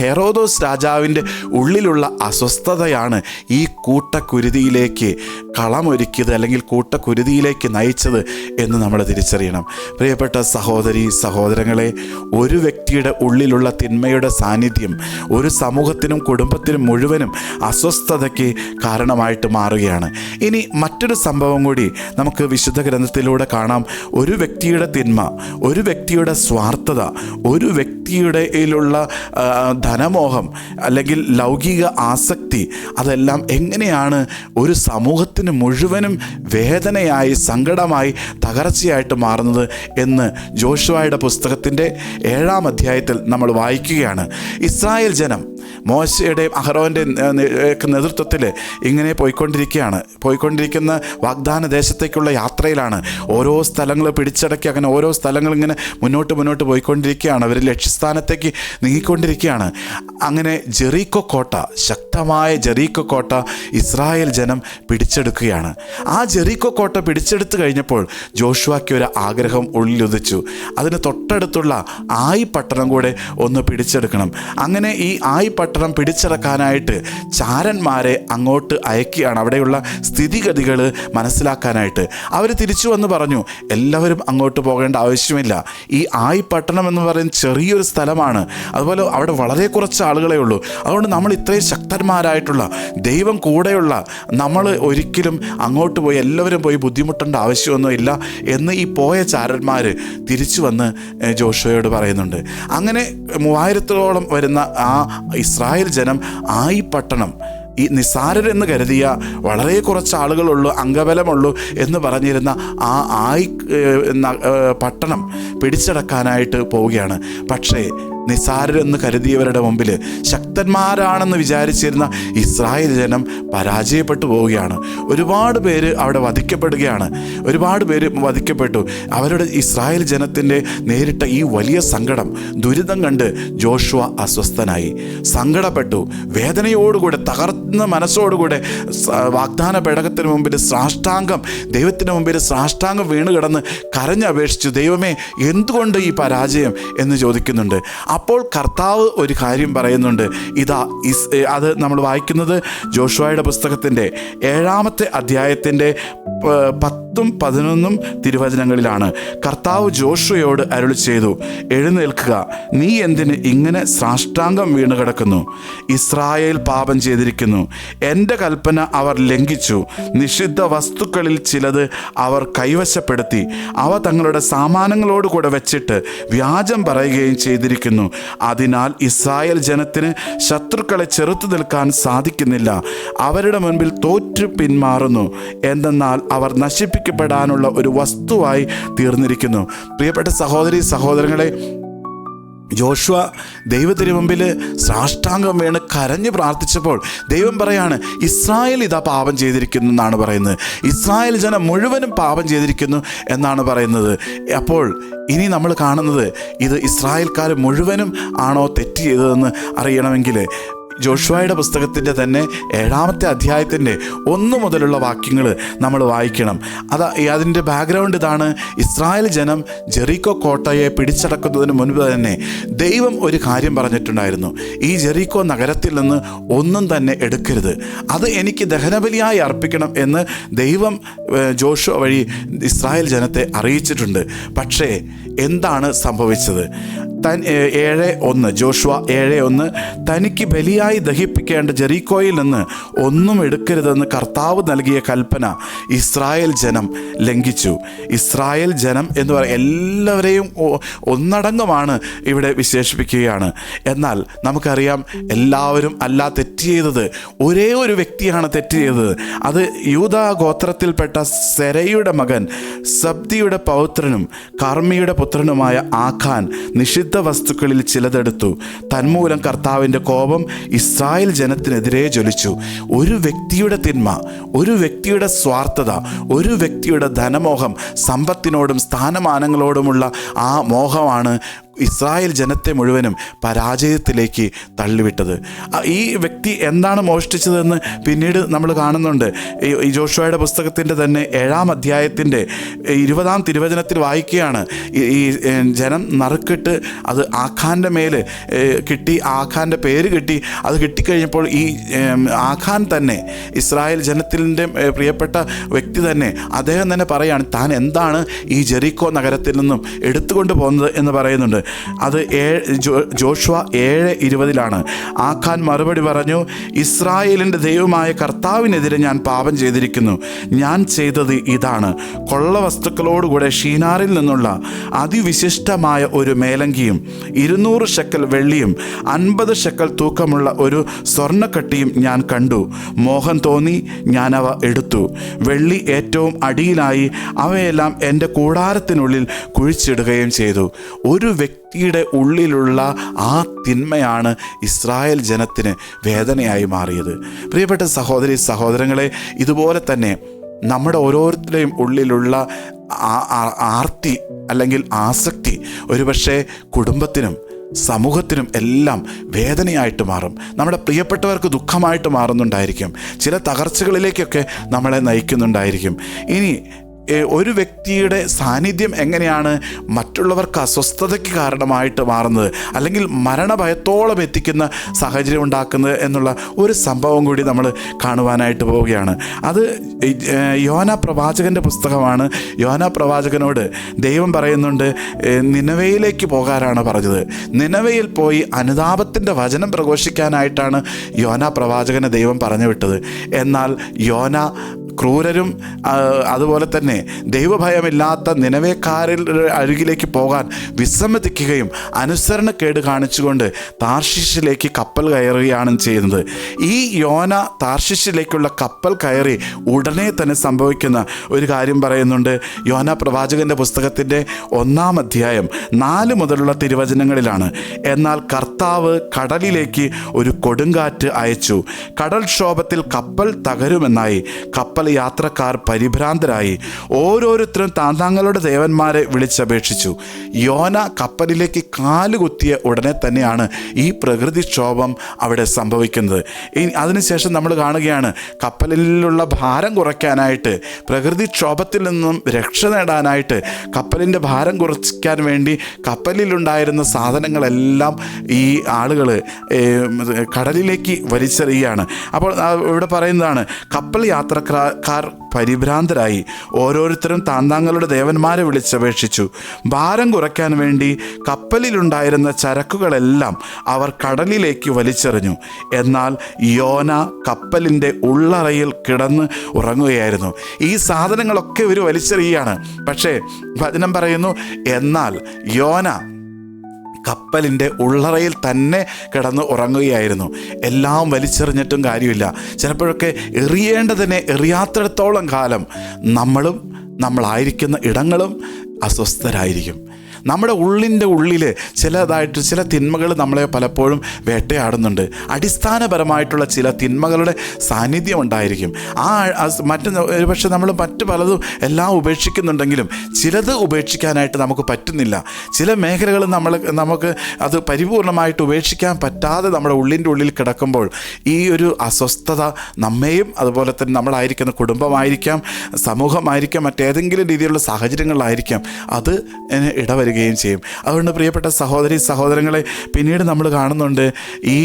ഹെറോദോസ് രാജാവിൻ്റെ ഉള്ളിലുള്ള അസ്വസ്ഥതയാണ് ഈ കൂട്ടക്കുരുതിയിലേക്ക് കളമൊരുക്കിയത്, അല്ലെങ്കിൽ കൂട്ടക്കുരുതിയിലേക്ക് നയിച്ചത് എന്ന് നമ്മൾ തിരിച്ചറിയണം. പ്രിയപ്പെട്ട സഹോദരങ്ങളെ, ഒരു വ്യക്തിയുടെ ഉള്ളിലുള്ള തിന്മയുടെ സാന്നിധ്യം ഒരു സമൂഹത്തിനും കുടുംബത്തിനും മുഴുവനും അസ്വസ്ഥതയ്ക്ക് കാരണമായിട്ട് മാറുകയാണ്. ഇനി മറ്റൊരു സംഭവം കൂടി നമുക്ക് വിശുദ്ധ ഗ്രന്ഥത്തിലൂടെ കാണാം. ഒരു വ്യക്തിയുടെ തിന്മ, ഒരു വ്യക്തിയുടെ സ്വാർത്ഥത, ഒരു വ്യക്തിയുടെയിലുള്ള ധനമോഹം അല്ലെങ്കിൽ ലൗകിക ആസക്തി, അതെല്ലാം എങ്ങനെയാണ് ഒരു സമൂഹത്തിന് മുഴുവനും വേദനയായി, സങ്കടമായി, തകർച്ചയായിട്ട് മാറുന്നത് എന്ന് ജോഷുവയുടെ പുസ്തകത്തിൻ്റെ 7-ാം അധ്യായത്തിൽ നമ്മൾ വായിക്കുകയാണ്. ഇസ്രായേൽ ജനം മോശയുടെയും അഹറോൻ്റെ നേതൃത്വത്തിൽ ഇങ്ങനെ പോയിക്കൊണ്ടിരിക്കുന്ന വാഗ്ദാന ദേശത്തേക്കുള്ള യാത്രയിലാണ്. ഓരോ സ്ഥലങ്ങൾ പിടിച്ചടക്കി അങ്ങനെ ഓരോ സ്ഥലങ്ങൾ ഇങ്ങനെ മുന്നോട്ട് പോയിക്കൊണ്ടിരിക്കുകയാണ്. അവർ ലക്ഷ്യസ്ഥാനത്തേക്ക് നീങ്ങിക്കൊണ്ടിരിക്കുകയാണ്. അങ്ങനെ ജെറീക്കോ കോട്ട, ശക്തമായ ജെറീക്കോ കോട്ട ഇസ്രായേൽ ജനം പിടിച്ചെടുക്കുകയാണ്. ആ ജെറീക്കോ കോട്ട പിടിച്ചെടുത്ത് കഴിഞ്ഞപ്പോൾ ജോഷുവയ്ക്ക് ഒരു ആഗ്രഹം ഉള്ളിലുദിച്ചു. അതിന് തൊട്ടടുത്തുള്ള ആയി പട്ടണം കൂടെ ഒന്ന് പിടിച്ചെടുക്കണം. അങ്ങനെ ഈ ആയി പട്ടണം പിടിച്ചടക്കാനായിട്ട് ചാരന്മാരെ അങ്ങോട്ട് അയക്കുകയാണ്, അവിടെയുള്ള സ്ഥിതിഗതികൾ മനസ്സിലാക്കാനായിട്ട്. അവർ തിരിച്ചു വന്ന് പറഞ്ഞു, എല്ലാവരും അങ്ങോട്ട് പോകേണ്ട ആവശ്യമില്ല. ഈ ആയി പട്ടണം എന്ന് പറയുന്ന ചെറിയൊരു സ്ഥലമാണ്, അതുപോലെ അവിടെ വളരെ കുറച്ച് ആളുകളെ ഉള്ളൂ. അതുകൊണ്ട് നമ്മൾ ഇത്രയും ശക്തന്മാരായിട്ടുള്ള, ദൈവം കൂടെയുള്ള നമ്മൾ ഒരിക്കലും അങ്ങോട്ട് പോയി എല്ലാവരും പോയി ബുദ്ധിമുട്ടേണ്ട ആവശ്യമൊന്നുമില്ല എന്ന് ഈ പോയ ചാരന്മാർ തിരിച്ചു വന്ന് ജോഷുവയോട് പറയുന്നുണ്ട്. അങ്ങനെ 3000-ഓളം വരുന്ന ആ ഇസ്രായേൽ ജനം ആയി പട്ടണം, ഈ നിസ്സാരരെന്ന് കരുതിയ വളരെ കുറച്ച് ആളുകളുള്ളൂ, അംഗബലമുള്ളൂ എന്ന് പറഞ്ഞിരുന്ന ആയി പട്ടണം പിടിച്ചടക്കാനായിട്ട് പോവുകയാണ്. പക്ഷേ നിസ്സാരരെന്ന് കരുതിയവരുടെ മുമ്പിൽ ശക്തന്മാരാണെന്ന് വിചാരിച്ചിരുന്ന ഇസ്രായേൽ ജനം പരാജയപ്പെട്ടു പോവുകയാണ്. ഒരുപാട് പേര് അവിടെ വധിക്കപ്പെട്ടു. അവരുടെ ഇസ്രായേൽ ജനത്തിൻ്റെ നേരിട്ട ഈ വലിയ സങ്കടം, ദുരിതം കണ്ട് ജോഷുവ അസ്വസ്ഥനായി, സങ്കടപ്പെട്ടു. വേദനയോടുകൂടെ, തകർന്ന മനസ്സോടുകൂടെ വാഗ്ദാന പേടകത്തിന് മുമ്പിൽ ദൈവത്തിന് മുമ്പിൽ സാഷ്ടാംഗം വീണ് കിടന്ന് കരഞ്ഞപേക്ഷിച്ചു, ദൈവമേ എന്തുകൊണ്ട് ഈ പരാജയം എന്ന് ചോദിക്കുന്നുണ്ട്. അപ്പോൾ കർത്താവ് ഒരു കാര്യം പറയുന്നുണ്ട്. അത് നമ്മൾ വായിക്കുന്നത് ജോഷുവയുടെ പുസ്തകത്തിൻ്റെ 7-ാമത്തെ അധ്യായത്തിൻ്റെ 10-ഉം 11-ഉം തിരുവചനങ്ങളിലാണ്. കർത്താവ് ജോഷുവയോട് അരുളി ചെയ്തു, എഴുന്നേൽക്കുക, നീ എന്തിന് ഇങ്ങനെ സാഷ്ടാംഗം വീണ് കിടക്കുന്നു? ഇസ്രായേൽ പാപം ചെയ്തിരിക്കുന്നു. എൻ്റെ കൽപ്പന അവർ ലംഘിച്ചു. നിഷിദ്ധ വസ്തുക്കളിൽ ചിലത് അവർ കൈവശപ്പെടുത്തി. അവ തങ്ങളുടെ സാമാനങ്ങളോടുകൂടെ വെച്ചിട്ട് വ്യാജം പറയുകയും ചെയ്തിരിക്കുന്നു. അതിനാൽ ഇസ്രായേൽ ജനത്തിന് ശത്രുക്കളെ ചെറുത്തു നിൽക്കാൻ സാധിക്കുന്നില്ല. അവരുടെ മുൻപിൽ തോറ്റു പിന്മാറുന്നു. എന്തെന്നാൽ അവർ നശിപ്പിക്കപ്പെടാനുള്ള ഒരു വസ്തുവായി തീർന്നിരിക്കുന്നു. പ്രിയപ്പെട്ട സഹോദരങ്ങളെ, ജോഷുവ ദൈവത്തിന് മുമ്പിൽ സാഷ്ടാംഗം വീണ് കരഞ്ഞു പ്രാർത്ഥിച്ചപ്പോൾ ദൈവം പറയാണ്, ഇസ്രായേൽ ഇതാ പാപം ചെയ്തിരിക്കുന്നു എന്നാണ് പറയുന്നത്. ഇസ്രായേൽ ജനം മുഴുവനും പാപം ചെയ്തിരിക്കുന്നു എന്നാണ് പറയുന്നത്. അപ്പോൾ ഇനി നമ്മൾ കാണുന്നത്, ഇത് ഇസ്രായേൽക്കാർ മുഴുവനും ആണോ തെറ്റ് ചെയ്തതെന്ന് അറിയണമെങ്കിൽ ജോഷുവയുടെ പുസ്തകത്തിൻ്റെ തന്നെ 7-ാമത്തെ അധ്യായത്തിൻ്റെ 1 മുതലുള്ള വാക്യങ്ങൾ നമ്മൾ വായിക്കണം. അതിൻ്റെ ബാക്ക്ഗ്രൗണ്ട് ഇതാണ്. ഇസ്രായേൽ ജനം ജെറിക്കോ കോട്ടയെ പിടിച്ചടക്കുന്നതിന് മുൻപ് തന്നെ ദൈവം ഒരു കാര്യം പറഞ്ഞിട്ടുണ്ടായിരുന്നു. ഈ ജെറിക്കോ നഗരത്തിൽ നിന്ന് ഒന്നും തന്നെ എടുക്കരുത്, അത് എനിക്ക് ദഹനബലിയായി അർപ്പിക്കണം എന്ന് ദൈവം ജോഷുവ വഴി ഇസ്രായേൽ ജനത്തെ അറിയിച്ചിട്ടുണ്ട്. പക്ഷേ എന്താണ് സംഭവിച്ചത്? 7:1 ജോഷുവ 7:1 തനിക്ക് ബലിയായി ദഹിപ്പിക്കേണ്ട ജെറിക്കോയിൽ നിന്ന് ഒന്നും എടുക്കരുതെന്ന് കർത്താവ് നൽകിയ കൽപ്പന ഇസ്രായേൽ ജനം ലംഘിച്ചു. ഇസ്രായേൽ ജനം എന്ന് പറയുക എല്ലാവരെയും ഒന്നടങ്കമാണ് ഇവിടെ വിശേഷിപ്പിക്കുകയാണ്. എന്നാൽ നമുക്കറിയാം, എല്ലാവരും അല്ല തെറ്റ് ചെയ്തത്. ഒരേ ഒരു വ്യക്തിയാണ് തെറ്റ് ചെയ്തത്. അത് യൂദാ ഗോത്രത്തിൽപ്പെട്ട സെരയുടെ മകൻ സബ്ദിയുടെ പൗത്രനും കർമ്മിയുടെ പുത്രനുമായ ആഖാൻ നിഷിദ്ധ വസ്തുക്കളിൽ ചിലതെടുത്തു. തന്മൂലം കർത്താവിൻ്റെ കോപം ഇസ്രായേൽ ജനത്തിനെതിരെ ജ്വലിച്ചു. ഒരു വ്യക്തിയുടെ തിന്മ, ഒരു വ്യക്തിയുടെ സ്വാർത്ഥത, ഒരു വ്യക്തിയുടെ ധനമോഹം, സമ്പത്തിനോടും സ്ഥാനമാനങ്ങളോടുമുള്ള ആ മോഹമാണ് ഇസ്രായേൽ ജനത്തെ മുഴുവനും പരാജയത്തിലേക്ക് തള്ളിവിട്ടത്. ഈ വ്യക്തി എന്താണ് മോഷ്ടിച്ചതെന്ന് പിന്നീട് നമ്മൾ കാണുന്നുണ്ട്. ഈ ജോഷുവയുടെ പുസ്തകത്തിൻ്റെ തന്നെ 7-ാം അധ്യായത്തിൻ്റെ 20-ാം തിരുവചനത്തിൽ വായിക്കുകയാണ്. ഈ ജനം നറുക്കിട്ട് അത് ആഖാൻ്റെ മേൽ കിട്ടി, ആഖാൻ്റെ പേര് കിട്ടി. അത് കിട്ടിക്കഴിഞ്ഞപ്പോൾ ഈ ആഖാൻ തന്നെ, ഇസ്രായേൽ ജനത്തിൻ്റെ പ്രിയപ്പെട്ട വ്യക്തി തന്നെ, അദ്ദേഹം തന്നെ പറയുകയാണ്, താൻ എന്താണ് ഈ ജെറിക്കോ നഗരത്തിൽ നിന്നും എടുത്തുകൊണ്ട് പോകുന്നത് എന്ന് പറയുന്നുണ്ട്. അത് ജോഷുവ 7:20 ആഖാൻ മറുപടി പറഞ്ഞു, ഇസ്രായേലിൻ്റെ ദൈവമായ കർത്താവിനെതിരെ ഞാൻ പാപം ചെയ്തിരിക്കുന്നു. ഞാൻ ചെയ്തത് ഇതാണ്: കൊള്ള വസ്തുക്കളോടുകൂടെ ഷീനാറിൽ നിന്നുള്ള അതിവിശിഷ്ടമായ ഒരു മേലങ്കിയും 200 ഷെക്കൽ വെള്ളിയും 50 ഷെക്കൽ തൂക്കമുള്ള ഒരു സ്വർണ്ണക്കട്ടിയും ഞാൻ കണ്ടു. മോഹം തോന്നി ഞാൻ അവ എടുത്തു. വെള്ളി ഏറ്റവും അടിയിലായി അവയെല്ലാം എൻ്റെ കൂടാരത്തിനുള്ളിൽ കുഴിച്ചിടുകയും ചെയ്തു. ഒരു വ്യക്തിയുടെ ഉള്ളിലുള്ള ആ തിന്മയാണ് ഇസ്രായേൽ ജനത്തിന് വേദനയായി മാറിയത്. പ്രിയപ്പെട്ട സഹോദരി സഹോദരങ്ങളെ, ഇതുപോലെ തന്നെ നമ്മുടെ ഓരോരുത്തരുടെയും ഉള്ളിലുള്ള ആർത്തി അല്ലെങ്കിൽ ആസക്തി ഒരുപക്ഷെ കുടുംബത്തിനും സമൂഹത്തിനും എല്ലാം വേദനയായിട്ട് മാറും. നമ്മുടെ പ്രിയപ്പെട്ടവർക്ക് ദുഃഖമായിട്ട് മാറുന്നുണ്ടായിരിക്കും. ചില തകർച്ചകളിലേക്കൊക്കെ നമ്മളെ നയിക്കുന്നുണ്ടായിരിക്കും. ഇനി ഒരു വ്യക്തിയുടെ സാന്നിധ്യം എങ്ങനെയാണ് മറ്റുള്ളവർക്ക് അസ്വസ്ഥതയ്ക്ക് കാരണമായിട്ട് മാറുന്നത്, അല്ലെങ്കിൽ മരണഭയത്തോളം എത്തിക്കുന്ന സാഹചര്യം ഉണ്ടാക്കുന്നത് എന്നുള്ള ഒരു സംഭവം കൂടി നമ്മൾ കാണുവാനായിട്ട് പോവുകയാണ്. അത് യോന പ്രവാചകൻ്റെ പുസ്തകമാണ്. യോന പ്രവാചകനോട് ദൈവം പറയുന്നുണ്ട്, നിനവയിലേക്ക് പോകാനാണ് പറഞ്ഞത്. നിനവയിൽ പോയി അനുതാപത്തിൻ്റെ വചനം പ്രഘോഷിക്കാനായിട്ടാണ് യോന പ്രവാചകനെ ദൈവം പറഞ്ഞു വിട്ടത്. എന്നാൽ യോന ക്രൂരരും അതുപോലെ തന്നെ ദൈവഭയമില്ലാത്ത നിനവേക്കാരിൽ അരികിലേക്ക് പോകാൻ വിസമ്മതിക്കുകയും അനുസരണക്കേട് കാണിച്ചുകൊണ്ട് താർശീഷിലേക്ക് കപ്പൽ കയറുകയാണ് ചെയ്യുന്നത്. ഈ യോന താർശീഷിലേക്കുള്ള കപ്പൽ കയറി ഉടനെ തന്നെ സംഭവിക്കുന്ന ഒരു കാര്യം പറയുന്നുണ്ട്. യോന പ്രവാചകൻ്റെ പുസ്തകത്തിൻ്റെ 1-ാം അധ്യായം 4 മുതലുള്ള തിരുവചനങ്ങളിലാണ്. എന്നാൽ കർത്താവ് കടലിലേക്ക് ഒരു കൊടുങ്കാറ്റ് അയച്ചു. കടൽക്ഷോഭത്തിൽ കപ്പൽ തകരുമെന്നായി. കപ്പൽ യാത്രക്കാർ പരിഭ്രാന്തരായി. ഓരോരുത്തരും താന്താങ്ങളുടെ ദേവന്മാരെ വിളിച്ചപേക്ഷിച്ചു. യോന കപ്പലിലേക്ക് കാലുകുത്തിയ ഉടനെ തന്നെയാണ് ഈ പ്രകൃതിക്ഷോഭം അവിടെ സംഭവിക്കുന്നത്. അതിനുശേഷം നമ്മൾ കാണുകയാണ്, കപ്പലിലുള്ള ഭാരം കുറയ്ക്കാനായിട്ട്, പ്രകൃതിക്ഷോഭത്തിൽ നിന്നും രക്ഷ നേടാനായിട്ട് കപ്പലിൻ്റെ ഭാരം കുറയ്ക്കാൻ വേണ്ടി കപ്പലിലുണ്ടായിരുന്ന സാധനങ്ങളെല്ലാം ഈ ആളുകൾ കടലിലേക്ക് വലിച്ചെറിയുകയാണ്. അപ്പോൾ ഇവിടെ പറയുന്നതാണ്, കപ്പൽ യാത്രക്കാർ പരിഭ്രാന്തരായി. ഓരോരുത്തരും താന്താങ്ങളുടെ ദേവന്മാരെ വിളിച്ചപേക്ഷിച്ചു. ഭാരം കുറയ്ക്കാൻ വേണ്ടി കപ്പലിലുണ്ടായിരുന്ന ചരക്കുകളെല്ലാം അവർ കടലിലേക്ക് വലിച്ചെറിഞ്ഞു. എന്നാൽ യോന കപ്പലിൻ്റെ ഉള്ളറയിൽ കിടന്ന് ഉറങ്ങുകയായിരുന്നു. ഈ സാധനങ്ങളൊക്കെ ഇവർ വലിച്ചെറിയുകയാണ്. പക്ഷേ വചനം പറയുന്നു, എന്നാൽ യോന കപ്പലിൻ്റെ ഉള്ളറയിൽ തന്നെ കിടന്ന് ഉറങ്ങുകയായിരുന്നു. എല്ലാം വലിച്ചെറിഞ്ഞിട്ടും കാര്യമില്ല. ചിലപ്പോഴൊക്കെ എറിയേണ്ടതിനെ എറിയാത്തിടത്തോളം കാലം നമ്മളായിരിക്കുന്ന ഇടങ്ങളും അസ്വസ്ഥരായിരിക്കും. നമ്മുടെ ഉള്ളിൻ്റെ ഉള്ളിൽ ചില തിന്മകൾ നമ്മളെ പലപ്പോഴും വേട്ടയാടുന്നുണ്ട്. അടിസ്ഥാനപരമായിട്ടുള്ള ചില തിന്മകളുടെ സാന്നിധ്യം ഉണ്ടായിരിക്കും. ഒരുപക്ഷെ നമ്മൾ മറ്റ് പലതും എല്ലാം ഉപേക്ഷിക്കുന്നുണ്ടെങ്കിലും ചിലത് ഉപേക്ഷിക്കാനായിട്ട് നമുക്ക് പറ്റുന്നില്ല. ചില മേഖലകൾ നമുക്ക് അത് പരിപൂർണമായിട്ട് ഉപേക്ഷിക്കാൻ പറ്റാതെ നമ്മുടെ ഉള്ളിൻ്റെ ഉള്ളിൽ കിടക്കുമ്പോൾ ഈ ഒരു അസ്വസ്ഥത നമ്മെയും അതുപോലെ തന്നെ നമ്മളായിരിക്കുന്ന കുടുംബമായിരിക്കാം, സമൂഹമായിരിക്കാം, മറ്റേതെങ്കിലും രീതിയിലുള്ള സാഹചര്യങ്ങളിലായിരിക്കാം അത് ഇടവരികയും ചെയ്യും. അതുകൊണ്ട് പ്രിയപ്പെട്ട സഹോദരങ്ങളെ, പിന്നീട് നമ്മൾ കാണുന്നുണ്ട് ഈ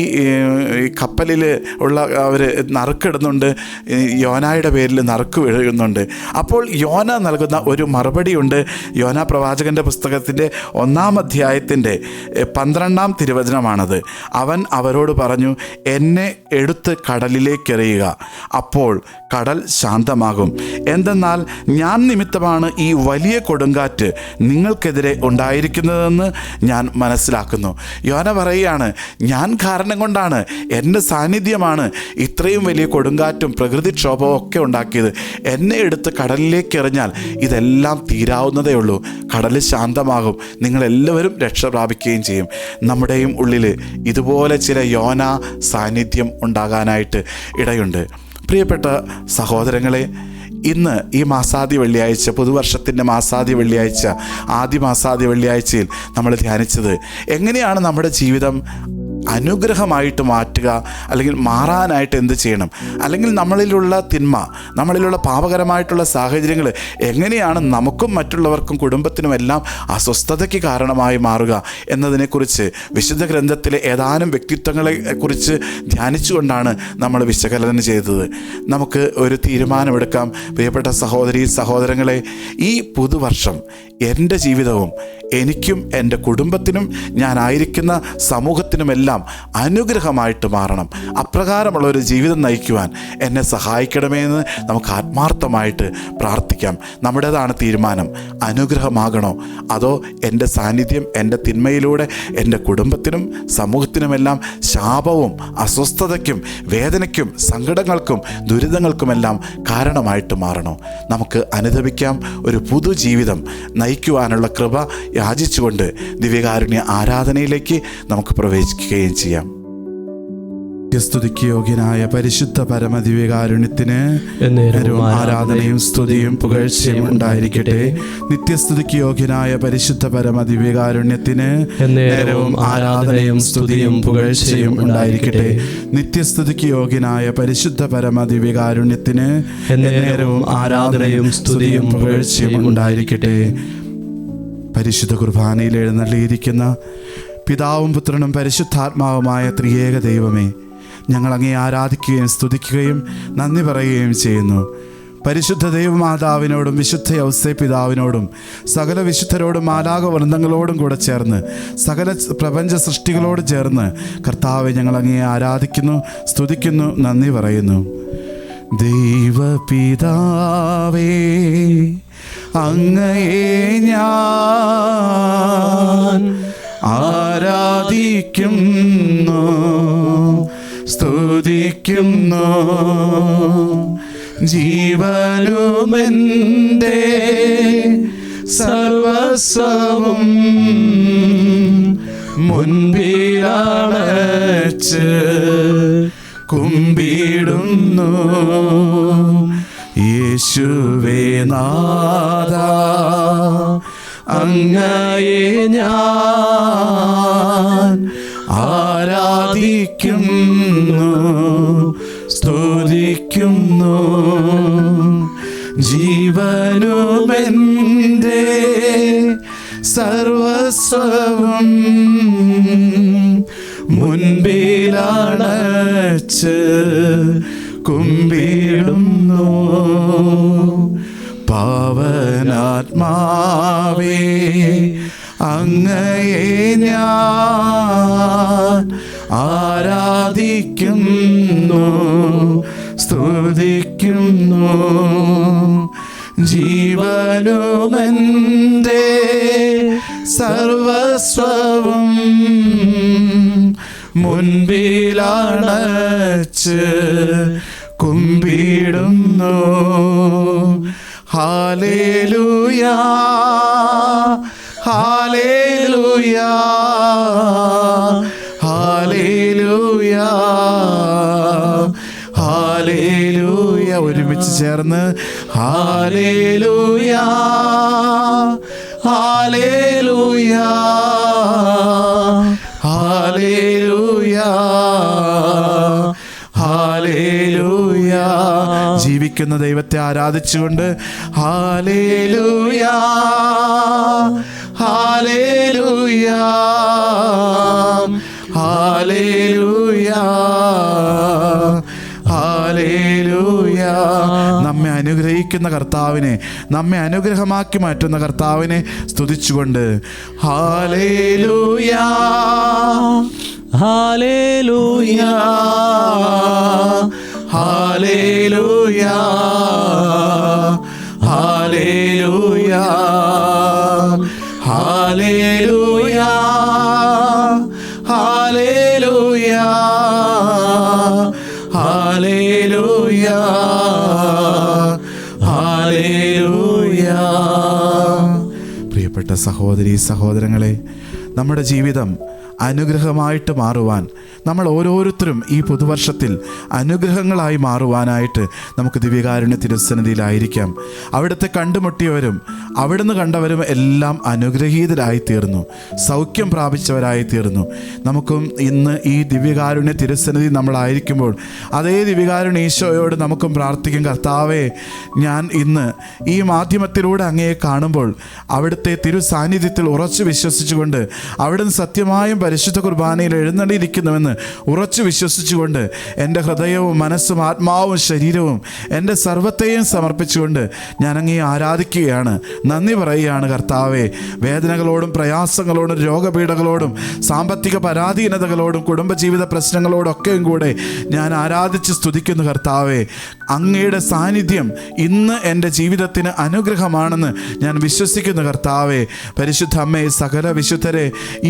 കപ്പലിൽ ഉള്ള അവർ നറുക്കിടുന്നുണ്ട്, യോനായുടെ പേരിൽ നറുക്ക് വീഴുന്നുണ്ട്. അപ്പോൾ യോന നൽകുന്ന ഒരു മറുപടിയുണ്ട്. യോന പ്രവാചകൻ്റെ പുസ്തകത്തിൻ്റെ 1-ാം അധ്യായത്തിൻ്റെ 12-ാം തിരുവചനമാണത്. അവൻ അവരോട് പറഞ്ഞു, എന്നെ എടുത്ത് കടലിലേക്കെറിയുക, അപ്പോൾ കടൽ ശാന്തമാകും. എന്തെന്നാൽ ഞാൻ നിമിത്തമാണ് ഈ വലിയ കൊടുങ്കാറ്റ് നിങ്ങൾക്കെതിരെ ഉണ്ടായിരിക്കുന്നതെന്ന് ഞാൻ മനസ്സിലാക്കുന്നു. യോന പറയുകയാണ്, ഞാൻ കാരണം കൊണ്ടാണ്, എൻ്റെ സാന്നിധ്യമാണ് ഇത്രയും വലിയ കൊടുങ്കാറ്റും പ്രകൃതിക്ഷോഭവും ഒക്കെ ഉണ്ടാക്കിയത്. എന്നെ എടുത്ത് കടലിലേക്ക് എറിഞ്ഞാൽ ഇതെല്ലാം തീരാവുന്നതേ ഉള്ളൂ. കടൽ ശാന്തമാകും, നിങ്ങളെല്ലാവരും രക്ഷ പ്രാപിക്കുകയും ചെയ്യും. നമ്മുടെയും ഉള്ളിൽ ഇതുപോലെ ചില യോന സാന്നിധ്യം ഉണ്ടാകാനായിട്ട് ഇടയുണ്ട്. പ്രിയപ്പെട്ട സഹോദരങ്ങളെ, ഇന്ന് ഈ മാസാദ്യ വെള്ളിയാഴ്ച, പുതുവർഷത്തിൻ്റെ മാസാദ്യ വെള്ളിയാഴ്ച, ആദ്യ മാസാദ്യ വെള്ളിയാഴ്ചയിൽ നമ്മൾ ധ്യാനിച്ചത് എങ്ങനെയാണ് നമ്മുടെ ജീവിതം അനുഗ്രഹമായിട്ട് മാറ്റുക, അല്ലെങ്കിൽ മാറാനായിട്ട് എന്ത് ചെയ്യണം, അല്ലെങ്കിൽ നമ്മളിലുള്ള തിന്മ, നമ്മളിലുള്ള പാപകരമായിട്ടുള്ള സാഹചര്യങ്ങൾ എങ്ങനെയാണ് നമുക്കും മറ്റുള്ളവർക്കും കുടുംബത്തിനുമെല്ലാം അസ്വസ്ഥതയ്ക്ക് കാരണമായി മാറുക എന്നതിനെക്കുറിച്ച് വിശുദ്ധ ഗ്രന്ഥത്തിലെ ഏതാനും വ്യക്തിത്വങ്ങളെ കുറിച്ച് ധ്യാനിച്ചുകൊണ്ടാണ് നമ്മൾ വിശകലനം ചെയ്തത്. നമുക്ക് ഒരു തീരുമാനമെടുക്കാം. പ്രിയപ്പെട്ട സഹോദരങ്ങളെ, ഈ പുതുവർഷം എൻ്റെ ജീവിതവും എനിക്കും എൻ്റെ കുടുംബത്തിനും ഞാനായിരിക്കുന്ന സമൂഹത്തിനുമെല്ലാം അനുഗ്രഹമായിട്ട് മാറണം. അപ്രകാരമുള്ളൊരു ജീവിതം നയിക്കുവാൻ എന്നെ സഹായിക്കണമേ എന്ന് നമുക്ക് ആത്മാർത്ഥമായിട്ട് പ്രാർത്ഥിക്കാം. നമ്മുടേതാണ് തീരുമാനം. അനുഗ്രഹമാകണോ, അതോ എൻ്റെ സാന്നിധ്യം എൻ്റെ തിന്മയിലൂടെ എൻ്റെ കുടുംബത്തിനും സമൂഹത്തിനുമെല്ലാം ശാപവും അസ്വസ്ഥതയ്ക്കും വേദനയ്ക്കും സങ്കടങ്ങൾക്കും ദുരിതങ്ങൾക്കുമെല്ലാം കാരണമായിട്ട് മാറണോ? നമുക്ക് അനുദപിക്കാം. ഒരു പുതുജീവിതം നയിക്കുവാനുള്ള കൃപ യാചിച്ചുകൊണ്ട് ദിവ്യകാരുണ്യ ആരാധനയിലേക്ക് നമുക്ക് പ്രവേശിക്കുകയും ചെയ്യാം. സ്തുതിക്ക് യോഗ്യനായ പരിശുദ്ധ പരമദിവ്യകാരുണ്യത്തിന് ആരാധനയും സ്തുതിയും പുകഴ്ചയും ഉണ്ടായിരിക്കട്ടെ. നിത്യസ്തുതിക്ക് യോഗ്യനായ പരിശുദ്ധ പരമദിവ്യകാരുണ്യത്തിന് നേരവും ആരാധനയും സ്തുതിയും പുകഴ്ചയും ഉണ്ടായിരിക്കട്ടെ. നിത്യസ്തുതിക്ക് യോഗ്യനായ പരിശുദ്ധ പരമദിവ്യകാരുണ്യത്തിന് നേരവും ആരാധനയും സ്തുതിയും പുകഴ്ചയും ഉണ്ടായിരിക്കട്ടെ. പരിശുദ്ധ കുർബാനയിൽ എഴുന്നള്ളിയിരിക്കുന്ന പിതാവും പുത്രനും പരിശുദ്ധാത്മാവുമായ ത്രിയേക ദൈവമേ, ഞങ്ങൾ അങ്ങേ ആരാധിക്കുകയും സ്തുതിക്കുകയും നന്ദി പറയുകയും ചെയ്യുന്നു. പരിശുദ്ധ ദൈവമാതാവിനോടും വിശുദ്ധ യൗസേ പിതാവിനോടും സകല വിശുദ്ധരോടും മാലാഖ വൃന്ദങ്ങളോടും കൂടെ ചേർന്ന് സകല പ്രപഞ്ച സൃഷ്ടികളോട് ചേർന്ന് കർത്താവെ ഞങ്ങൾ അങ്ങേ ആരാധിക്കുന്നു, സ്തുതിക്കുന്നു, നന്ദി പറയുന്നു. ദൈവപിതാവേ, അങ്ങയെ ഞാൻ ആരാധിക്കുന്നു, സ്തുതിക്കുന്നു. ജീവനുമെൻ്റെ സർവസ്വവും മുൻപിലണച്ച് കുമ്പിടുന്നു. യേശുവേ നാഥാ, അങ്ങയെ ഞാൻ ആരാധിക്കുന്നു, സ്തുതിക്കുന്നു. ജീവനുമെൻ്റെ സർവസ്വവും മുൻപിലണച്ച് കുമ്പിടുന്നു. പാവനാത്മാവേ, അങ്ങയെ ഞാൻ ആരാധിക്കുന്നു, സ്തുതിക്കുന്നു. ജീവനുമെൻ്റെ സർവസ്വവും മുൻപിലണച്ച് കുമ്പിടുന്നു. ഹല്ലേലൂയ, ഹല്ലേലൂയ, ഹല്ലേലൂയ, ഹല്ലേലൂയ. ഒരുമിച്ച് ചേർന്ന് ഹല്ലേലൂയ, ഹല്ലേലൂയ, ഹല്ലേലൂയ, ഹല്ലേലൂയ. ജീവിക്കുന്ന ദൈവത്തെ ആരാധിച്ചുകൊണ്ട് ഹല്ലേലൂയ, ഹല്ലേലൂയ, ഹല്ലേലൂയ, ഹല്ലേലൂയ. നമ്മെ അനുഗ്രഹിക്കുന്ന കർത്താവിനെ, നമ്മെ അനുഗ്രഹമാക്കി മാറ്റുന്ന കർത്താവിനെ സ്തുതിച്ചുകൊണ്ട് ഹല്ലേലൂയ, ഹല്ലേലൂയ, ഹല്ലേലൂയ, ഹല്ലേലൂയ, ഹല്ലേലൂയ, ഹല്ലേലൂയ, ഹല്ലേലൂയ, ഹല്ലേലൂയ. പ്രിയപ്പെട്ട സഹോദരീ സഹോദരങ്ങളെ, നമ്മുടെ ജീവിതം അനുഗ്രഹമായിട്ട് മാറുവാൻ, നമ്മൾ ഓരോരുത്തരും ഈ പുതുവർഷത്തിൽ അനുഗ്രഹങ്ങളായി മാറുവാനായിട്ട് നമുക്ക് ദിവ്യകാരുണ്യ തിരുസന്നിധിയിലായിരിക്കാം. അവിടുത്തെ കണ്ടുമുട്ടിയവരും അവിടുന്ന് കണ്ടവരും എല്ലാം അനുഗ്രഹീതരായി തീർന്നു, സൗഖ്യം പ്രാപിച്ചവരായി തീർന്നു. നമുക്കും ഇന്ന് ഈ ദിവ്യകാരുണ്യ തിരുസന്നിധി നമ്മളായിരിക്കുമ്പോൾ അതേ ദിവ്യകാരുണ്യ ഈശോയോട് നമുക്കും പ്രാർത്ഥിക്കും. കർത്താവേ, ഞാൻ ഇന്ന് ഈ മാധ്യമത്തിലൂടെ അങ്ങയെ കാണുമ്പോൾ അവിടുത്തെ തിരു സാന്നിധ്യത്തിൽ ഉറച്ചു വിശ്വസിച്ചുകൊണ്ട് അവിടുന്ന് സത്യമായും പരിശുദ്ധ കുർബാനയിൽ എഴുന്നള്ളിയിരിക്കുന്നുവെന്ന് ഉറച്ചു വിശ്വസിച്ചുകൊണ്ട് എൻ്റെ ഹൃദയവും മനസ്സും ആത്മാവും ശരീരവും എൻ്റെ സർവ്വത്തെയും സമർപ്പിച്ചുകൊണ്ട് ഞാൻ അങ്ങയെ ആരാധിക്കുകയാണ്, നന്ദി പറയുകയാണ്. കർത്താവേ, വേദനകളോടും പ്രയാസങ്ങളോടും രോഗപീഠകളോടും സാമ്പത്തിക പരാധീനതകളോടും കുടുംബജീവിത പ്രശ്നങ്ങളോടൊക്കെയും കൂടെ ഞാൻ ആരാധിച്ച് സ്തുതിക്കുന്നു. കർത്താവേ, അങ്ങയുടെ സാന്നിധ്യം ഇന്ന് എൻ്റെ ജീവിതത്തിന് അനുഗ്രഹമാണെന്ന് ഞാൻ വിശ്വസിക്കുന്നു. കർത്താവേ, പരിശുദ്ധ അമ്മേ, സകല വിശുദ്ധരെ,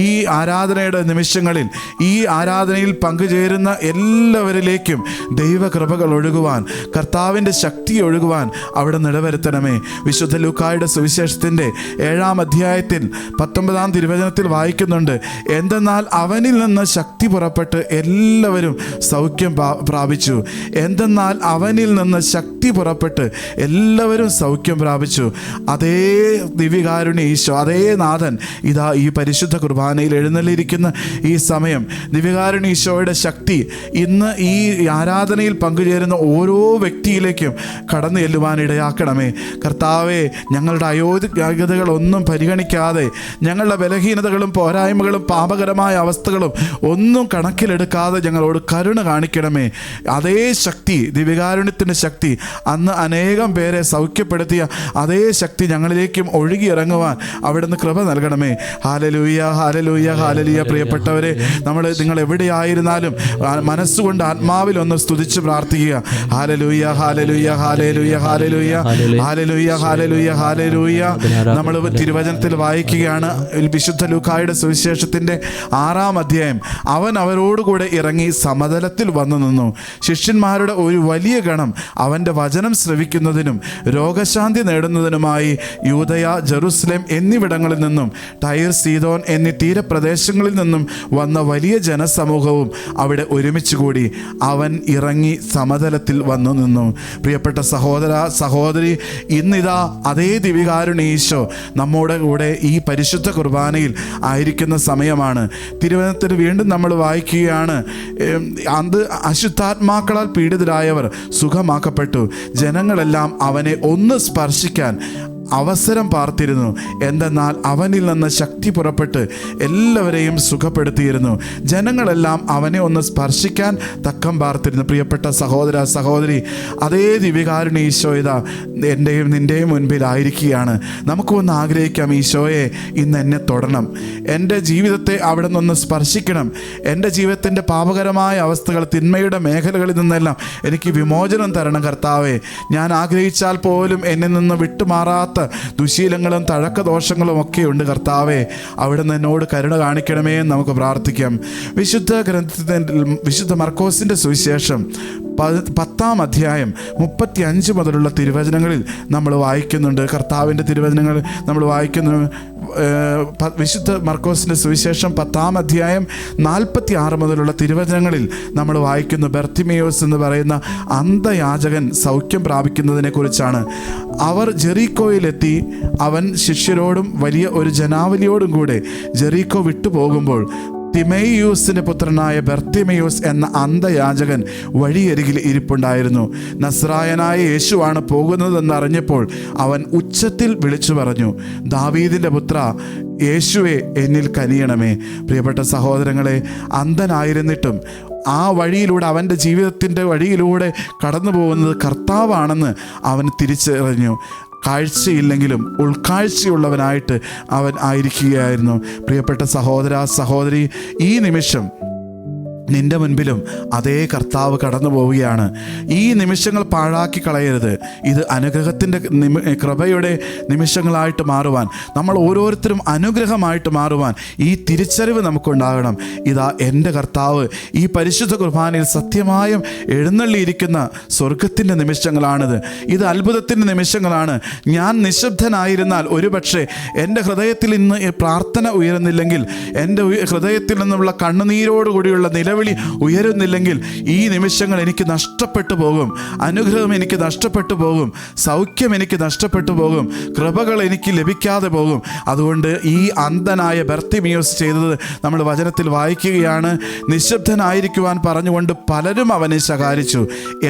ഈ ആരാധനയുടെ നിമിഷങ്ങളിൽ ഈ ആരാധനയിൽ പങ്കുചേരുന്ന എല്ലാവരിലേക്കും ദൈവകൃപകൾ ഒഴുകുവാൻ, കർത്താവിൻ്റെ ശക്തി ഒഴുകുവാൻ അവിടെ നിടവരുത്തണമേ. വിശുദ്ധ ലൂക്കായുടെ സുവിശേഷത്തിൻ്റെ 7-ാം അധ്യായത്തിൽ 19-ാം തിരുവചനത്തിൽ വായിക്കുന്നുണ്ട്, എന്തെന്നാൽ അവനിൽ നിന്ന് ശക്തി പുറപ്പെട്ട് എല്ലാവരും സൗഖ്യം പ്രാപിച്ചു. എന്തെന്നാൽ അവനിൽ നിന്ന് ശക്തി പുറപ്പെട്ട് എല്ലാവരും സൗഖ്യം പ്രാപിച്ചു. അതേ ദിവ്യകാരുണ്യ ഈശോ, അതേ നാഥൻ ഇതാ ഈ പരിശുദ്ധ കുർബാനയിൽ എഴുന്നള്ളിയിരിക്കുന്ന ഈ സമയം ദിവ്യകാരുണ്യ ഈശോയുടെ ശക്തി ഇന്ന് ഈ ആരാധനയിൽ പങ്കുചേരുന്ന ഓരോ വ്യക്തിയിലേക്കും കടന്നു ചെല്ലുവാൻ ഇടയാക്കണമേ. കർത്താവേ, ഞങ്ങളുടെ അയോഗ്യതകളൊന്നും പരിഗണിക്കാതെ, ഞങ്ങളുടെ ബലഹീനതകളും പോരായ്മകളും പാപകരമായ അവസ്ഥകളും ഒന്നും കണക്കിലെടുക്കാതെ ഞങ്ങളോട് കരുണ കാണിക്കണമേ. അതേ ശക്തി, ദിവ്യകാരുണ്യത്തിൻ്റെ ശക്തി, അന്ന് അനേകം പേരെ സൗഖ്യപ്പെടുത്തിയ അതേ ശക്തി ഞങ്ങളിലേക്കും ഒഴുകിയിറങ്ങുവാൻ അവിടുന്ന് കൃപ നൽകണമേ. ഹല്ലേലൂയ, ഹല്ലേലൂയ, ഹല്ലേലൂയ. പ്രിയപ്പെട്ടവരെ, നിങ്ങൾ എവിടെയായിരുന്നാലും മനസ്സുകൊണ്ട് ആത്മാവിൽ ഒന്ന് സ്തുതിച്ച് പ്രാർത്ഥിക്കുക. ഹല്ലേലൂയ, ഹല്ലേലൂയ, ഹല്ലേലൂയ, ഹല്ലേലൂയ, ഹല്ലേലൂയ, ഹല്ലേലൂയ, ഹല്ലേലൂയ. നമ്മൾ തിരുവചനത്തിൽ വായിക്കുകയാണ്, വിശുദ്ധ ലൂക്കായുടെ സുവിശേഷത്തിൻ്റെ 6-ാം അധ്യായം. അവൻ അവരോടുകൂടെ ഇറങ്ങി സമതലത്തിൽ വന്നു നിന്നു. ശിഷ്യന്മാരുടെ ഒരു വലിയ ഗണം അവൻ്റെ വചനം ശ്രവിക്കുന്നതിനും രോഗശാന്തി നേടുന്നതിനുമായി യൂദയ, ജെറുസലേം എന്നിവിടങ്ങളിൽ നിന്നും ടൈർ, സീദോൻ എന്നീ തീരപ്രദേശങ്ങളിൽ നിന്നും വന്ന വലിയ ജനസമൂഹവും അവിടെ ഒരുമിച്ച് കൂടി. അവൻ ഇറങ്ങി സമതലത്തിൽ വന്നു നിന്നു. പ്രിയപ്പെട്ട സഹോദര സഹോദരി, ഇന്നിതാ അതേ ദിവ്യകാരുണ്യ ഈശോ നമ്മുടെ കൂടെ ഈ പരിശുദ്ധ കുർബാനയിൽ ആയിരിക്കുന്ന സമയമാണ്. തിരുവചനത്തിൽ വീണ്ടും നമ്മൾ വായിക്കുകയാണ്, അത് അശുദ്ധാത്മാക്കളാൽ പീഡിതരായവർ സുഖമാക്കപ്പെട്ടു. ജനങ്ങളെല്ലാം അവനെ ഒന്ന് സ്പർശിക്കാൻ അവസരം പാർത്തിരുന്നു. എന്തെന്നാൽ അവനിൽ നിന്ന് ശക്തി പുറപ്പെട്ട് എല്ലാവരെയും സുഖപ്പെടുത്തിയിരുന്നു. ജനങ്ങളെല്ലാം അവനെ ഒന്ന് സ്പർശിക്കാൻ തക്കം പാർത്തിരുന്നു. പ്രിയപ്പെട്ട സഹോദര സഹോദരി, അതേ ദിവ്യകാരുണ്യ ഈശോ ഇതാ എൻ്റെയും നിൻ്റെയും മുൻപിലായിരിക്കുകയാണ്. നമുക്കൊന്ന് ആഗ്രഹിക്കാം, ഈശോയെ ഇന്ന് എന്നെ തൊടണം, എൻ്റെ ജീവിതത്തെ അവിടെ നിന്നൊന്ന് സ്പർശിക്കണം. എൻ്റെ ജീവിതത്തിൻ്റെ പാപകരമായ അവസ്ഥകൾ, തിന്മയുടെ മേഖലകളിൽ നിന്നെല്ലാം എനിക്ക് വിമോചനം തരണം കർത്താവേ. ഞാൻ ആഗ്രഹിച്ചാൽ പോലും എന്നിൽ നിന്ന് വിട്ടുമാറാത്ത ദുശീലങ്ങളും തഴക്കദോഷങ്ങളും ഒക്കെ ഉണ്ട് കർത്താവേ. അവിടുന്ന് എന്നോട് കരുണ കാണിക്കണമേ എന്ന് നമുക്ക് പ്രാർത്ഥിക്കാം. വിശുദ്ധ ഗ്രന്ഥത്തിൽ, വിശുദ്ധ മർക്കോസിൻ്റെ സുവിശേഷം 10-ാം അധ്യായം 35 മുതലുള്ള തിരുവചനങ്ങളിൽ നമ്മൾ വായിക്കുന്നുണ്ട്. കർത്താവിൻ്റെ തിരുവചനങ്ങൾ നമ്മൾ വായിക്കുന്നു. വിശുദ്ധ മർക്കോസിൻ്റെ സുവിശേഷം 10-ാം അധ്യായം 46 മുതലുള്ള തിരുവചനങ്ങളിൽ നമ്മൾ വായിക്കുന്നു. ബർത്തിമേയോസ് എന്ന് പറയുന്ന അന്ധയാചകൻ സൗഖ്യം പ്രാപിക്കുന്നതിനെ കുറിച്ചാണ്. അവർ ജെറീക്കോയിലെത്തി. അവൻ ശിഷ്യരോടും വലിയ ഒരു ജനാവലിയോടും കൂടെ ജെറീക്കോ വിട്ടുപോകുമ്പോൾ തിമേയൂസിൻ്റെ പുത്രനായ ബർത്തിമേയോസ് എന്ന അന്ധയാചകൻ വഴിയരികിൽ ഇരിപ്പുണ്ടായിരുന്നു. നസ്രായനായ യേശുവാണ് പോകുന്നതെന്ന് അറിഞ്ഞപ്പോൾ അവൻ ഉച്ചത്തിൽ വിളിച്ചു പറഞ്ഞു, ദാവീദിൻ്റെ പുത്ര യേശുവേ, എന്നിൽ കനിയണമേ. പ്രിയപ്പെട്ട സഹോദരങ്ങളെ, അന്ധനായിരുന്നിട്ടും ആ വഴിയിലൂടെ, അവൻ്റെ ജീവിതത്തിൻ്റെ വഴിയിലൂടെ കടന്നു പോകുന്നത് കർത്താവാണെന്ന് അവൻ തിരിച്ചറിഞ്ഞു. കാഴ്ചയില്ലെങ്കിലും ഉൾക്കാഴ്ചയുള്ളവനായിട്ട് അവൻ ആയിരിക്കുകയായിരുന്നു. പ്രിയപ്പെട്ട സഹോദര, സഹോദരി, ഈ നിമിഷം നിൻ്റെ മുൻപിലും അതേ കർത്താവ് കടന്നു പോവുകയാണ്. ഈ നിമിഷങ്ങൾ പാഴാക്കി കളയരുത്. ഇത് അനുഗ്രഹത്തിൻ്റെ കൃപയുടെ നിമിഷങ്ങളായിട്ട് മാറുവാൻ, നമ്മൾ ഓരോരുത്തരും അനുഗ്രഹമായിട്ട് മാറുവാൻ ഈ തിരിച്ചറിവ് നമുക്കുണ്ടാകണം. ഇതാ എൻ്റെ കർത്താവ് ഈ പരിശുദ്ധ കുർബാനയിൽ സത്യമായും എഴുന്നള്ളിയിരിക്കുന്ന സ്വർഗത്തിൻ്റെ നിമിഷങ്ങളാണിത്. ഇത് അത്ഭുതത്തിൻ്റെ നിമിഷങ്ങളാണ്. ഞാൻ നിശബ്ദനായിരുന്നാൽ ഒരുപക്ഷെ എൻ്റെ ഹൃദയത്തിൽ ഇന്ന് പ്രാർത്ഥന ഉയരുന്നില്ലെങ്കിൽ, എൻ്റെ ഹൃദയത്തിൽ നിന്നുള്ള കണ്ണുനീരോടുകൂടിയുള്ള നിലവിളി ഉയരുന്നില്ലെങ്കിൽ ഈ നിമിഷങ്ങൾ എനിക്ക് നഷ്ടപ്പെട്ടു പോകും. അനുഗ്രഹം എനിക്ക് നഷ്ടപ്പെട്ടു പോകും. സൗഖ്യം എനിക്ക് നഷ്ടപ്പെട്ടു പോകും. കൃപകൾ എനിക്ക് ലഭിക്കാതെ പോകും. അതുകൊണ്ട് ഈ അന്ധനായ ബർത്തിമേയോസ് ചെയ്തത് നമ്മൾ വചനത്തിൽ വായിക്കുകയാണ്. നിശബ്ദനായിരിക്കുവാൻ പറഞ്ഞുകൊണ്ട് പലരും അവനെ ശകാരിച്ചു.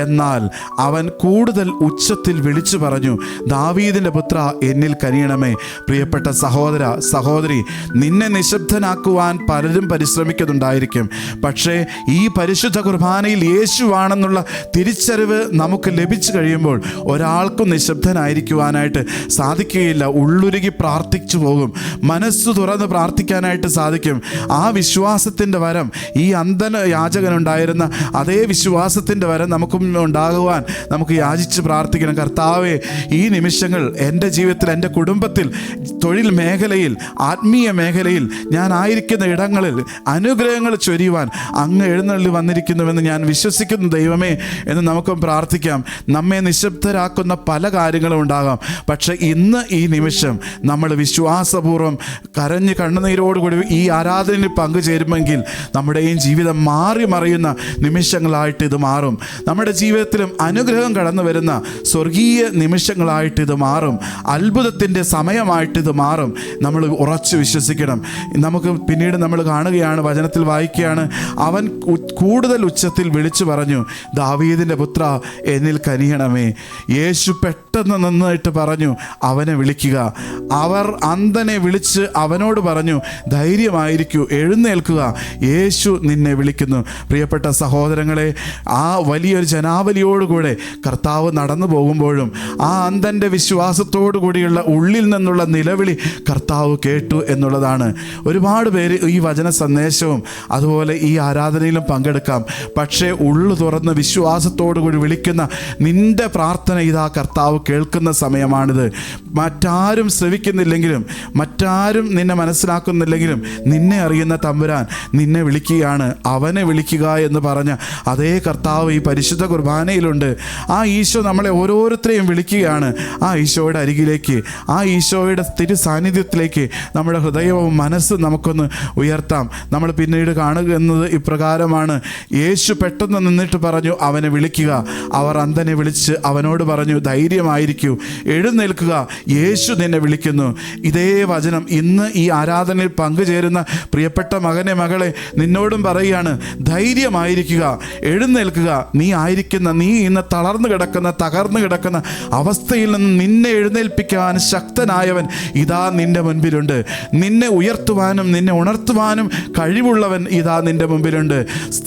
എന്നാൽ അവൻ കൂടുതൽ ഉച്ചത്തിൽ വിളിച്ചു പറഞ്ഞു, ദാവീദിൻ്റെ പുത്ര, എന്നിൽ കനിയണമേ. പ്രിയപ്പെട്ട സഹോദര, സഹോദരി, നിന്നെ നിശബ്ദനാക്കുവാൻ പലരും പരിശ്രമിക്കുന്നുണ്ടായിരിക്കും. പക്ഷേ ഈ പരിശുദ്ധ കുർബാനയിൽ യേശുവാണെന്നുള്ള തിരിച്ചറിവ് നമുക്ക് ലഭിച്ചു കഴിയുമ്പോൾ ഒരാൾക്കും നിശബ്ദനായിരിക്കുവാനായിട്ട് സാധിക്കുകയില്ല. ഉള്ളുരുകി പ്രാർത്ഥിച്ചു പോകും. മനസ്സു തുറന്ന് പ്രാർത്ഥിക്കാനായിട്ട് സാധിക്കും. ആ വിശ്വാസത്തിൻ്റെ വരം ഈ അന്ധന യാചകനുണ്ടായിരുന്ന അതേ വിശ്വാസത്തിൻ്റെ വരം നമുക്കും ഉണ്ടാകുവാൻ നമുക്ക് യാചിച്ച് പ്രാർത്ഥിക്കണം. കർത്താവേ, ഈ നിമിഷങ്ങൾ എൻ്റെ ജീവിതത്തിൽ, എൻ്റെ കുടുംബത്തിൽ, തൊഴിൽ മേഖലയിൽ, ആത്മീയ മേഖലയിൽ, ഞാൻ ആയിരിക്കുന്ന ഇടങ്ങളിൽ അനുഗ്രഹങ്ങൾ ചൊരിയുവാൻ അങ്ങ് എഴുന്നള്ളി വന്നിരിക്കുന്നുവെന്ന് ഞാൻ വിശ്വസിക്കുന്നു ദൈവമേ എന്ന് നമുക്കും പ്രാർത്ഥിക്കാം. നമ്മെ നിശബ്ദരാക്കുന്ന പല കാര്യങ്ങളും ഉണ്ടാകാം. പക്ഷേ ഇന്ന് ഈ നിമിഷം നമ്മൾ വിശ്വാസപൂർവ്വം കരഞ്ഞ് കണ്ണുനീരോടുകൂടി ഈ ആരാധനയിൽ പങ്കുചേരുമെങ്കിൽ നമ്മുടെയും ജീവിതം മാറി മറിയുന്ന നിമിഷങ്ങളായിട്ട് ഇത് മാറും. നമ്മുടെ ജീവിതത്തിലും അനുഗ്രഹം കടന്നു വരുന്ന സ്വർഗീയ നിമിഷങ്ങളായിട്ട് ഇത് മാറും. അത്ഭുതത്തിൻ്റെ സമയമായിട്ട് ഇത് മാറും. നമ്മൾ ഉറച്ചു വിശ്വസിക്കണം. നമുക്ക് പിന്നീട് നമ്മൾ കാണുകയാണ്, വചനത്തിൽ വായിക്കുകയാണ്, അവൻ കൂടുതൽ ഉച്ചത്തിൽ വിളിച്ചു പറഞ്ഞു, ദാവീദിൻ്റെ പുത്ര, എന്നിൽ കനിയണമേ. യേശു പെട്ടെന്ന് നിന്നിട്ട് പറഞ്ഞു, അവനെ വിളിക്കുക. അവർ അന്ധനെ വിളിച്ച് അവനോട് പറഞ്ഞു, ധൈര്യമായിരിക്കൂ, എഴുന്നേൽക്കുക, യേശു നിന്നെ വിളിക്കുന്നു. പ്രിയപ്പെട്ട സഹോദരങ്ങളെ, ആ വലിയൊരു ജനാവലിയോടുകൂടെ കർത്താവ് നടന്നു പോകുമ്പോഴും ആ അന്ധൻ്റെ വിശ്വാസത്തോടു കൂടിയുള്ള ഉള്ളിൽ നിന്നുള്ള നിലവിളി കർത്താവ് കേട്ടു എന്നുള്ളതാണ്. ഒരുപാട് പേര് ഈ വചന സന്ദേശവും അതുപോലെ ഈ ആരാധനയിലും പങ്കെടുക്കാം. പക്ഷേ ഉള്ളു തുറന്ന് വിശ്വാസത്തോടു കൂടി വിളിക്കുന്ന നിൻ്റെ പ്രാർത്ഥന ഇതാ കർത്താവ് കേൾക്കുന്ന സമയമാണിത്. മറ്റാരും ശ്രവിക്കുന്നില്ലെങ്കിലും, മറ്റാരും നിന്നെ മനസ്സിലാക്കുന്നില്ലെങ്കിലും നിന്നെ അറിയുന്ന തമ്പുരാൻ നിന്നെ വിളിക്കുകയാണ്. അവനെ വിളിക്കുക എന്ന് പറഞ്ഞ അതേ കർത്താവ് ഈ പരിശുദ്ധ കുർബാനയിലുണ്ട്. ആ ഈശോ നമ്മളെ ഓരോരുത്തരെയും വിളിക്കുകയാണ്. ആ ഈശോയുടെ അരികിലേക്ക്, ആ ഈശോയുടെ തിരു സാന്നിധ്യത്തിലേക്ക് നമ്മുടെ ഹൃദയവും മനസ്സും നമുക്കൊന്ന് ഉയർത്താം. നമ്മൾ പിന്നീട് കാണുന്നത് ഇപ്രകാരമാണ്. യേശു പെട്ടെന്ന് നിന്നിട്ട് പറഞ്ഞു, അവനെ വിളിക്കുക. അവർ അന്ധനെ വിളിച്ച് അവനോട് പറഞ്ഞു, ധൈര്യമായിരിക്കൂ, എഴുന്നേൽക്കുക, യേശു നിന്നെ വിളിക്കുന്നു. ഇതേ വചനം ഇന്ന് ഈ ആരാധനയിൽ പങ്കുചേരുന്ന പ്രിയപ്പെട്ട മകനെ, മകളെ, നിന്നോടും പറയുകയാണ്, ധൈര്യമായിരിക്കുക, എഴുന്നേൽക്കുക. നീ ഇന്ന് തളർന്നു കിടക്കുന്ന, തകർന്നു കിടക്കുന്ന അവസ്ഥയിൽ നിന്ന് നിന്നെ എഴുന്നേൽപ്പിക്കാൻ ശക്തനായവൻ ഇതാ നിന്റെ മുൻപിലുണ്ട്. നിന്നെ ഉയർത്തുവാനും നിന്നെ ഉണർത്തുവാനും കഴിവുള്ളവൻ ഇതാ നിന്റെ മുമ്പിലുണ്ട്.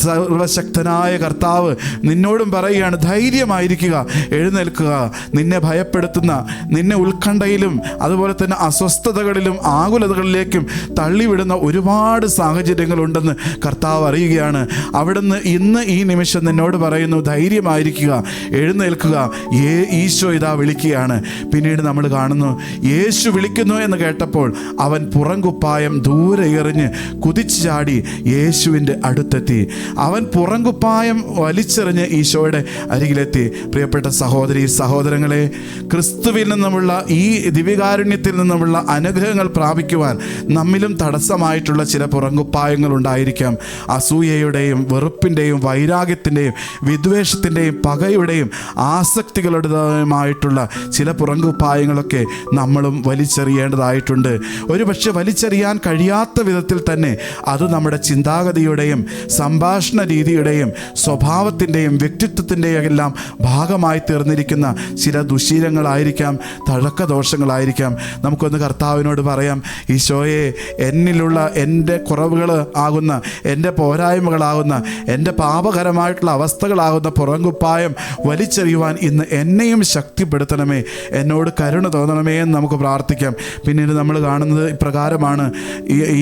സർവശക്തനായ കർത്താവ് നിന്നോടും പറയുകയാണ്, ധൈര്യമായിരിക്കുക, എഴുന്നേൽക്കുക. നിന്നെ ഭയപ്പെടുത്തുന്ന, നിന്നെ ഉത്കണ്ഠയിലും അതുപോലെ തന്നെ അസ്വസ്ഥതകളിലും ആകുലതകളിലേക്കും തള്ളിവിടുന്ന ഒരുപാട് സാഹചര്യങ്ങളുണ്ടെന്ന് കർത്താവ് അറിയുകയാണ്. അവിടുന്ന് ഇന്ന് ഈ നിമിഷം നിന്നോട് പറയുന്നു, ധൈര്യമായിരിക്കുക, എഴുന്നേൽക്കുക, ഈശോ ഇതാ വിളിക്കുകയാണ്. പിന്നീട് നമ്മൾ കാണുന്നു, യേശു വിളിക്കുന്നു എന്ന് കേട്ടപ്പോൾ അവൻ പുറംകുപ്പായം ദൂരെ എറിഞ്ഞ് കുതിച്ചു ചാടി യേശുവിൻ്റെ അടുത്ത് അടുത്തെത്തി. അവൻ പുറംകുപ്പായം വലിച്ചെറിഞ്ഞ് ഈശോയുടെ അരികിലെത്തി. പ്രിയപ്പെട്ട സഹോദരി സഹോദരങ്ങളെ, ക്രിസ്തുവിൽ നിന്നുമുള്ള ഈ ദിവ്യകാരുണ്യത്തിൽ നിന്നുമുള്ള അനുഗ്രഹങ്ങൾ പ്രാപിക്കുവാൻ നമ്മിലും തടസ്സമായിട്ടുള്ള ചില പുറംകുപ്പായങ്ങൾ ഉണ്ടായിരിക്കാം. അസൂയയുടെയും വെറുപ്പിൻ്റെയും വൈരാഗ്യത്തിൻ്റെയും വിദ്വേഷത്തിൻ്റെയും പകയുടെയും ആസക്തികളുടേതുമായിട്ടുള്ള ചില പുറംകുപ്പായങ്ങളൊക്കെ നമ്മളും വലിച്ചെറിയേണ്ടതായിട്ടുണ്ട്. ഒരുപക്ഷെ വലിച്ചെറിയാൻ കഴിയാത്ത വിധത്തിൽ തന്നെ അത് നമ്മുടെ ചിന്താഗതിയുടെയും സംഭാഷണ രീതിയുടെയും സ്വഭാവത്തിൻ്റെയും വ്യക്തിത്വത്തിൻ്റെയും എല്ലാം ഭാഗമായി തീർന്നിരിക്കുന്ന ചില ദുശീലങ്ങളായിരിക്കാം, തഴക്കദോഷങ്ങളായിരിക്കാം. നമുക്കൊന്ന് കർത്താവിനോട് പറയാം, ഈശോയെ, എന്നിലുള്ള എൻ്റെ കുറവുകൾ ആകുന്ന, എൻ്റെ പോരായ്മകളാകുന്ന, എൻ്റെ പാപകരമായിട്ടുള്ള അവസ്ഥകളാകുന്ന പുറംകുപ്പായം വലിച്ചെറിയുവാൻ ഇന്ന് എന്നെയും ശക്തിപ്പെടുത്തണമേ, എന്നോട് കരുണ തോന്നണമേ എന്ന് നമുക്ക് പ്രാർത്ഥിക്കാം. പിന്നീട് നമ്മൾ കാണുന്നത് ഇപ്രകാരമാണ്.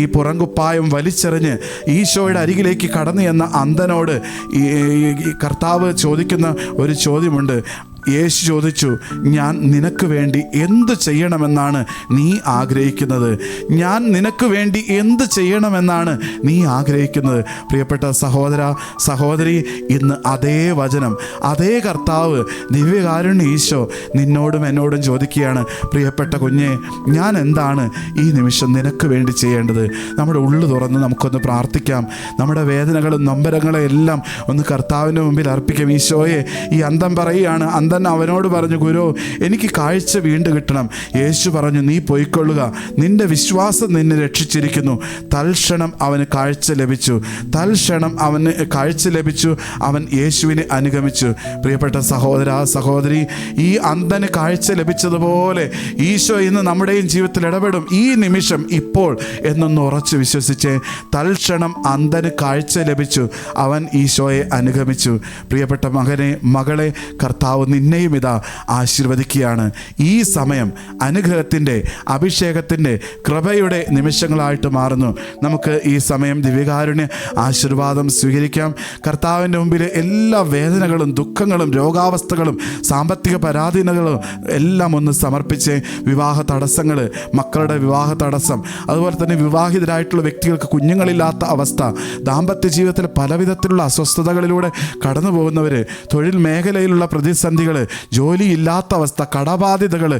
ഈ പുറംകുപ്പായം വലിച്ചെറിഞ്ഞ് ഈശോയുടെ അരികിലേക്ക് കടന്നു എന്ന അന്ധനോട് ഈ കർത്താവ് ചോദിക്കുന്ന ഒരു ചോദ്യമുണ്ട്. യേശു ചോദിച്ചു, ഞാൻ നിനക്ക് വേണ്ടി എന്ത് ചെയ്യണമെന്നാണ് നീ ആഗ്രഹിക്കുന്നത്? ഞാൻ നിനക്ക് വേണ്ടി എന്ത് ചെയ്യണമെന്നാണ് നീ ആഗ്രഹിക്കുന്നത്? പ്രിയപ്പെട്ട സഹോദര സഹോദരി, ഇന്ന് അതേ വചനം, അതേ കർത്താവ്, ദിവ്യകാരുണ്യ ഈശോ നിന്നോടും എന്നോടും ചോദിക്കുകയാണ്. പ്രിയപ്പെട്ട കുഞ്ഞെ, ഞാൻ എന്താണ് ഈ നിമിഷം നിനക്ക് വേണ്ടി ചെയ്യേണ്ടത്? നമ്മുടെ ഉള്ളു തുറന്ന് നമുക്കൊന്ന് പ്രാർത്ഥിക്കാം. നമ്മുടെ വേദനകളും നൊമ്പരങ്ങളും എല്ലാം ഒന്ന് കർത്താവിൻ്റെ മുമ്പിൽ അർപ്പിക്കാം. ഈശോയെ, ഈ അന്ധൻ പറയുകയാണ്. അന്ധൻ അവനോട് പറഞ്ഞു, ഗുരു, എനിക്ക് കാഴ്ച വീണ്ടും കിട്ടണം. യേശു പറഞ്ഞു, നീ പൊയ്ക്കൊള്ളുക, നിന്റെ വിശ്വാസം നിന്നെ രക്ഷിച്ചിരിക്കുന്നു. തൽക്ഷണം അവന് കാഴ്ച ലഭിച്ചു. തൽക്ഷണം അവന് കാഴ്ച ലഭിച്ചു. അവൻ യേശുവിനെ അനുഗമിച്ചു. പ്രിയപ്പെട്ട സഹോദര സഹോദരി, ഈ അന്ധന് കാഴ്ച ലഭിച്ചതുപോലെ ഈശോ ഇന്ന് നമ്മുടെയും ജീവിതത്തിൽ ഇടപെടും. ഈ നിമിഷം, ഇപ്പോൾ എന്നൊന്ന് ഉറച്ചു വിശ്വസിച്ച്. തൽക്ഷണം അന്ധന് കാഴ്ച ലഭിച്ചു. അവൻ ഈശോയെ അനുഗമിച്ചു. പ്രിയപ്പെട്ട മകനെ, മകളെ, കർത്താവ് നിന്നെയും ഇതാ ആശീർവദിക്കുകയാണ്. ഈ സമയം അനുഗ്രഹത്തിൻ്റെ, അഭിഷേകത്തിൻ്റെ, കൃപയുടെ നിമിഷങ്ങളായിട്ട് മാറുന്നു. നമുക്ക് ഈ സമയം ദിവ്യകാരുണ്യ ആശീർവാദം സ്വീകരിക്കാം. കർത്താവിൻ്റെ മുമ്പിൽ എല്ലാ വേദനകളും ദുഃഖങ്ങളും രോഗാവസ്ഥകളും സാമ്പത്തിക പരാധീനതകളും എല്ലാം ഒന്ന് സമർപ്പിച്ച്, വിവാഹ തടസ്സങ്ങൾ, മക്കളുടെ വിവാഹ തടസ്സം, അതുപോലെ തന്നെ വിവാഹിതരായിട്ടുള്ള വ്യക്തികൾക്ക് കുഞ്ഞുങ്ങളില്ലാത്ത അവസ്ഥ, ദാമ്പത്യ ജീവിതത്തിൽ പലവിധത്തിലുള്ള അസ്വസ്ഥതകളിലൂടെ കടന്നു പോകുന്നവർ, തൊഴിൽ മേഖലയിലുള്ള പ്രതിസന്ധികൾ, ജോലിയില്ലാത്ത അവസ്ഥ, കടബാധ്യതകൾ,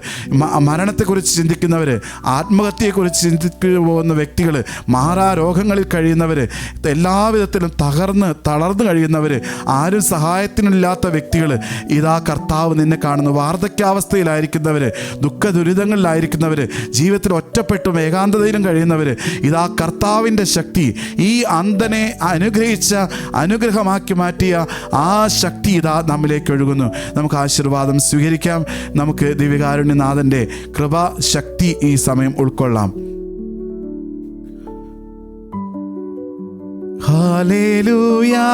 മരണത്തെക്കുറിച്ച് ചിന്തിക്കുന്നവർ, ആത്മഹത്യയെക്കുറിച്ച് ചിന്തിച്ചു പോകുന്ന വ്യക്തികൾ, മാറാ രോഗങ്ങളിൽ കഴിയുന്നവർ, എല്ലാവിധത്തിലും തളർന്നു കഴിയുന്നവർ, ആരും സഹായത്തിനില്ലാത്ത വ്യക്തികൾ, ഇതാ കർത്താവ് നിന്നെ കാണുന്നു. വാർദ്ധക്യാവസ്ഥയിലായിരിക്കുന്നവർ, ദുഃഖ ദുരിതങ്ങളിലായിരിക്കുന്നവർ, ജീവിതത്തിൽ ഒറ്റപ്പെട്ടും ഏകാന്തതയിലും കഴിയുന്നവർ, ഇതാ കർത്താവിൻ്റെ ശക്തി, ഈ അന്ധനെ അനുഗ്രഹമാക്കി മാറ്റിയ ആ ശക്തി ഇതാ നമ്മിലേക്ക് ഒഴുകുന്നു. നമുക്ക് ആശീർവാദം സ്വീകരിക്കാം. നമുക്ക് ദിവ്യകാരുണ്യനാഥൻ്റെ കൃപ, ശക്തി ഈ സമയം ഉൾക്കൊള്ളാം. ഹല്ലേലൂയാ,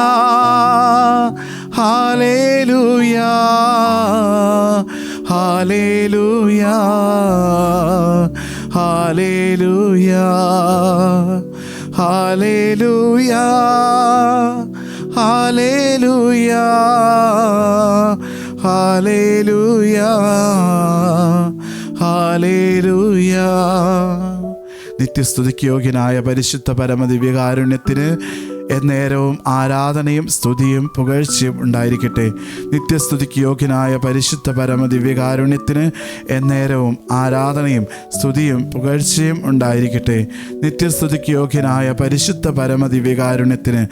ഹല്ലേലൂയാ, ഹല്ലേലൂയാ, ഹല്ലേലൂയാ, ഹല്ലേലൂയാ, ഹല്ലേലൂയാ, ഹല്ലേലൂയാ, ഹല്ലേലൂയാ. നിത്യസ്തുതിക്ക് യോഗ്യനായ പരിശുദ്ധ പരമദിവ്യകാരുണ്യത്തിന് എന്നേരവും ആരാധനയും സ്തുതിയും പുകഴ്ചയും ഉണ്ടായിരിക്കട്ടെ. നിത്യസ്തുതിക്ക് യോഗ്യനായ പരിശുദ്ധ പരമദിവ്യകാരുണ്യത്തിന് എന്നേരവും ആരാധനയും സ്തുതിയും പുകഴ്ചയും ഉണ്ടായിരിക്കട്ടെ. നിത്യസ്തുതിക്ക് യോഗ്യനായ പരിശുദ്ധ പരമദിവ്യകാരുണ്യത്തിന്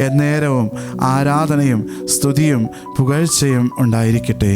എന്നേരവും ആരാധനയും സ്തുതിയും പുകഴ്ചയും ഉണ്ടായിരിക്കട്ടെ.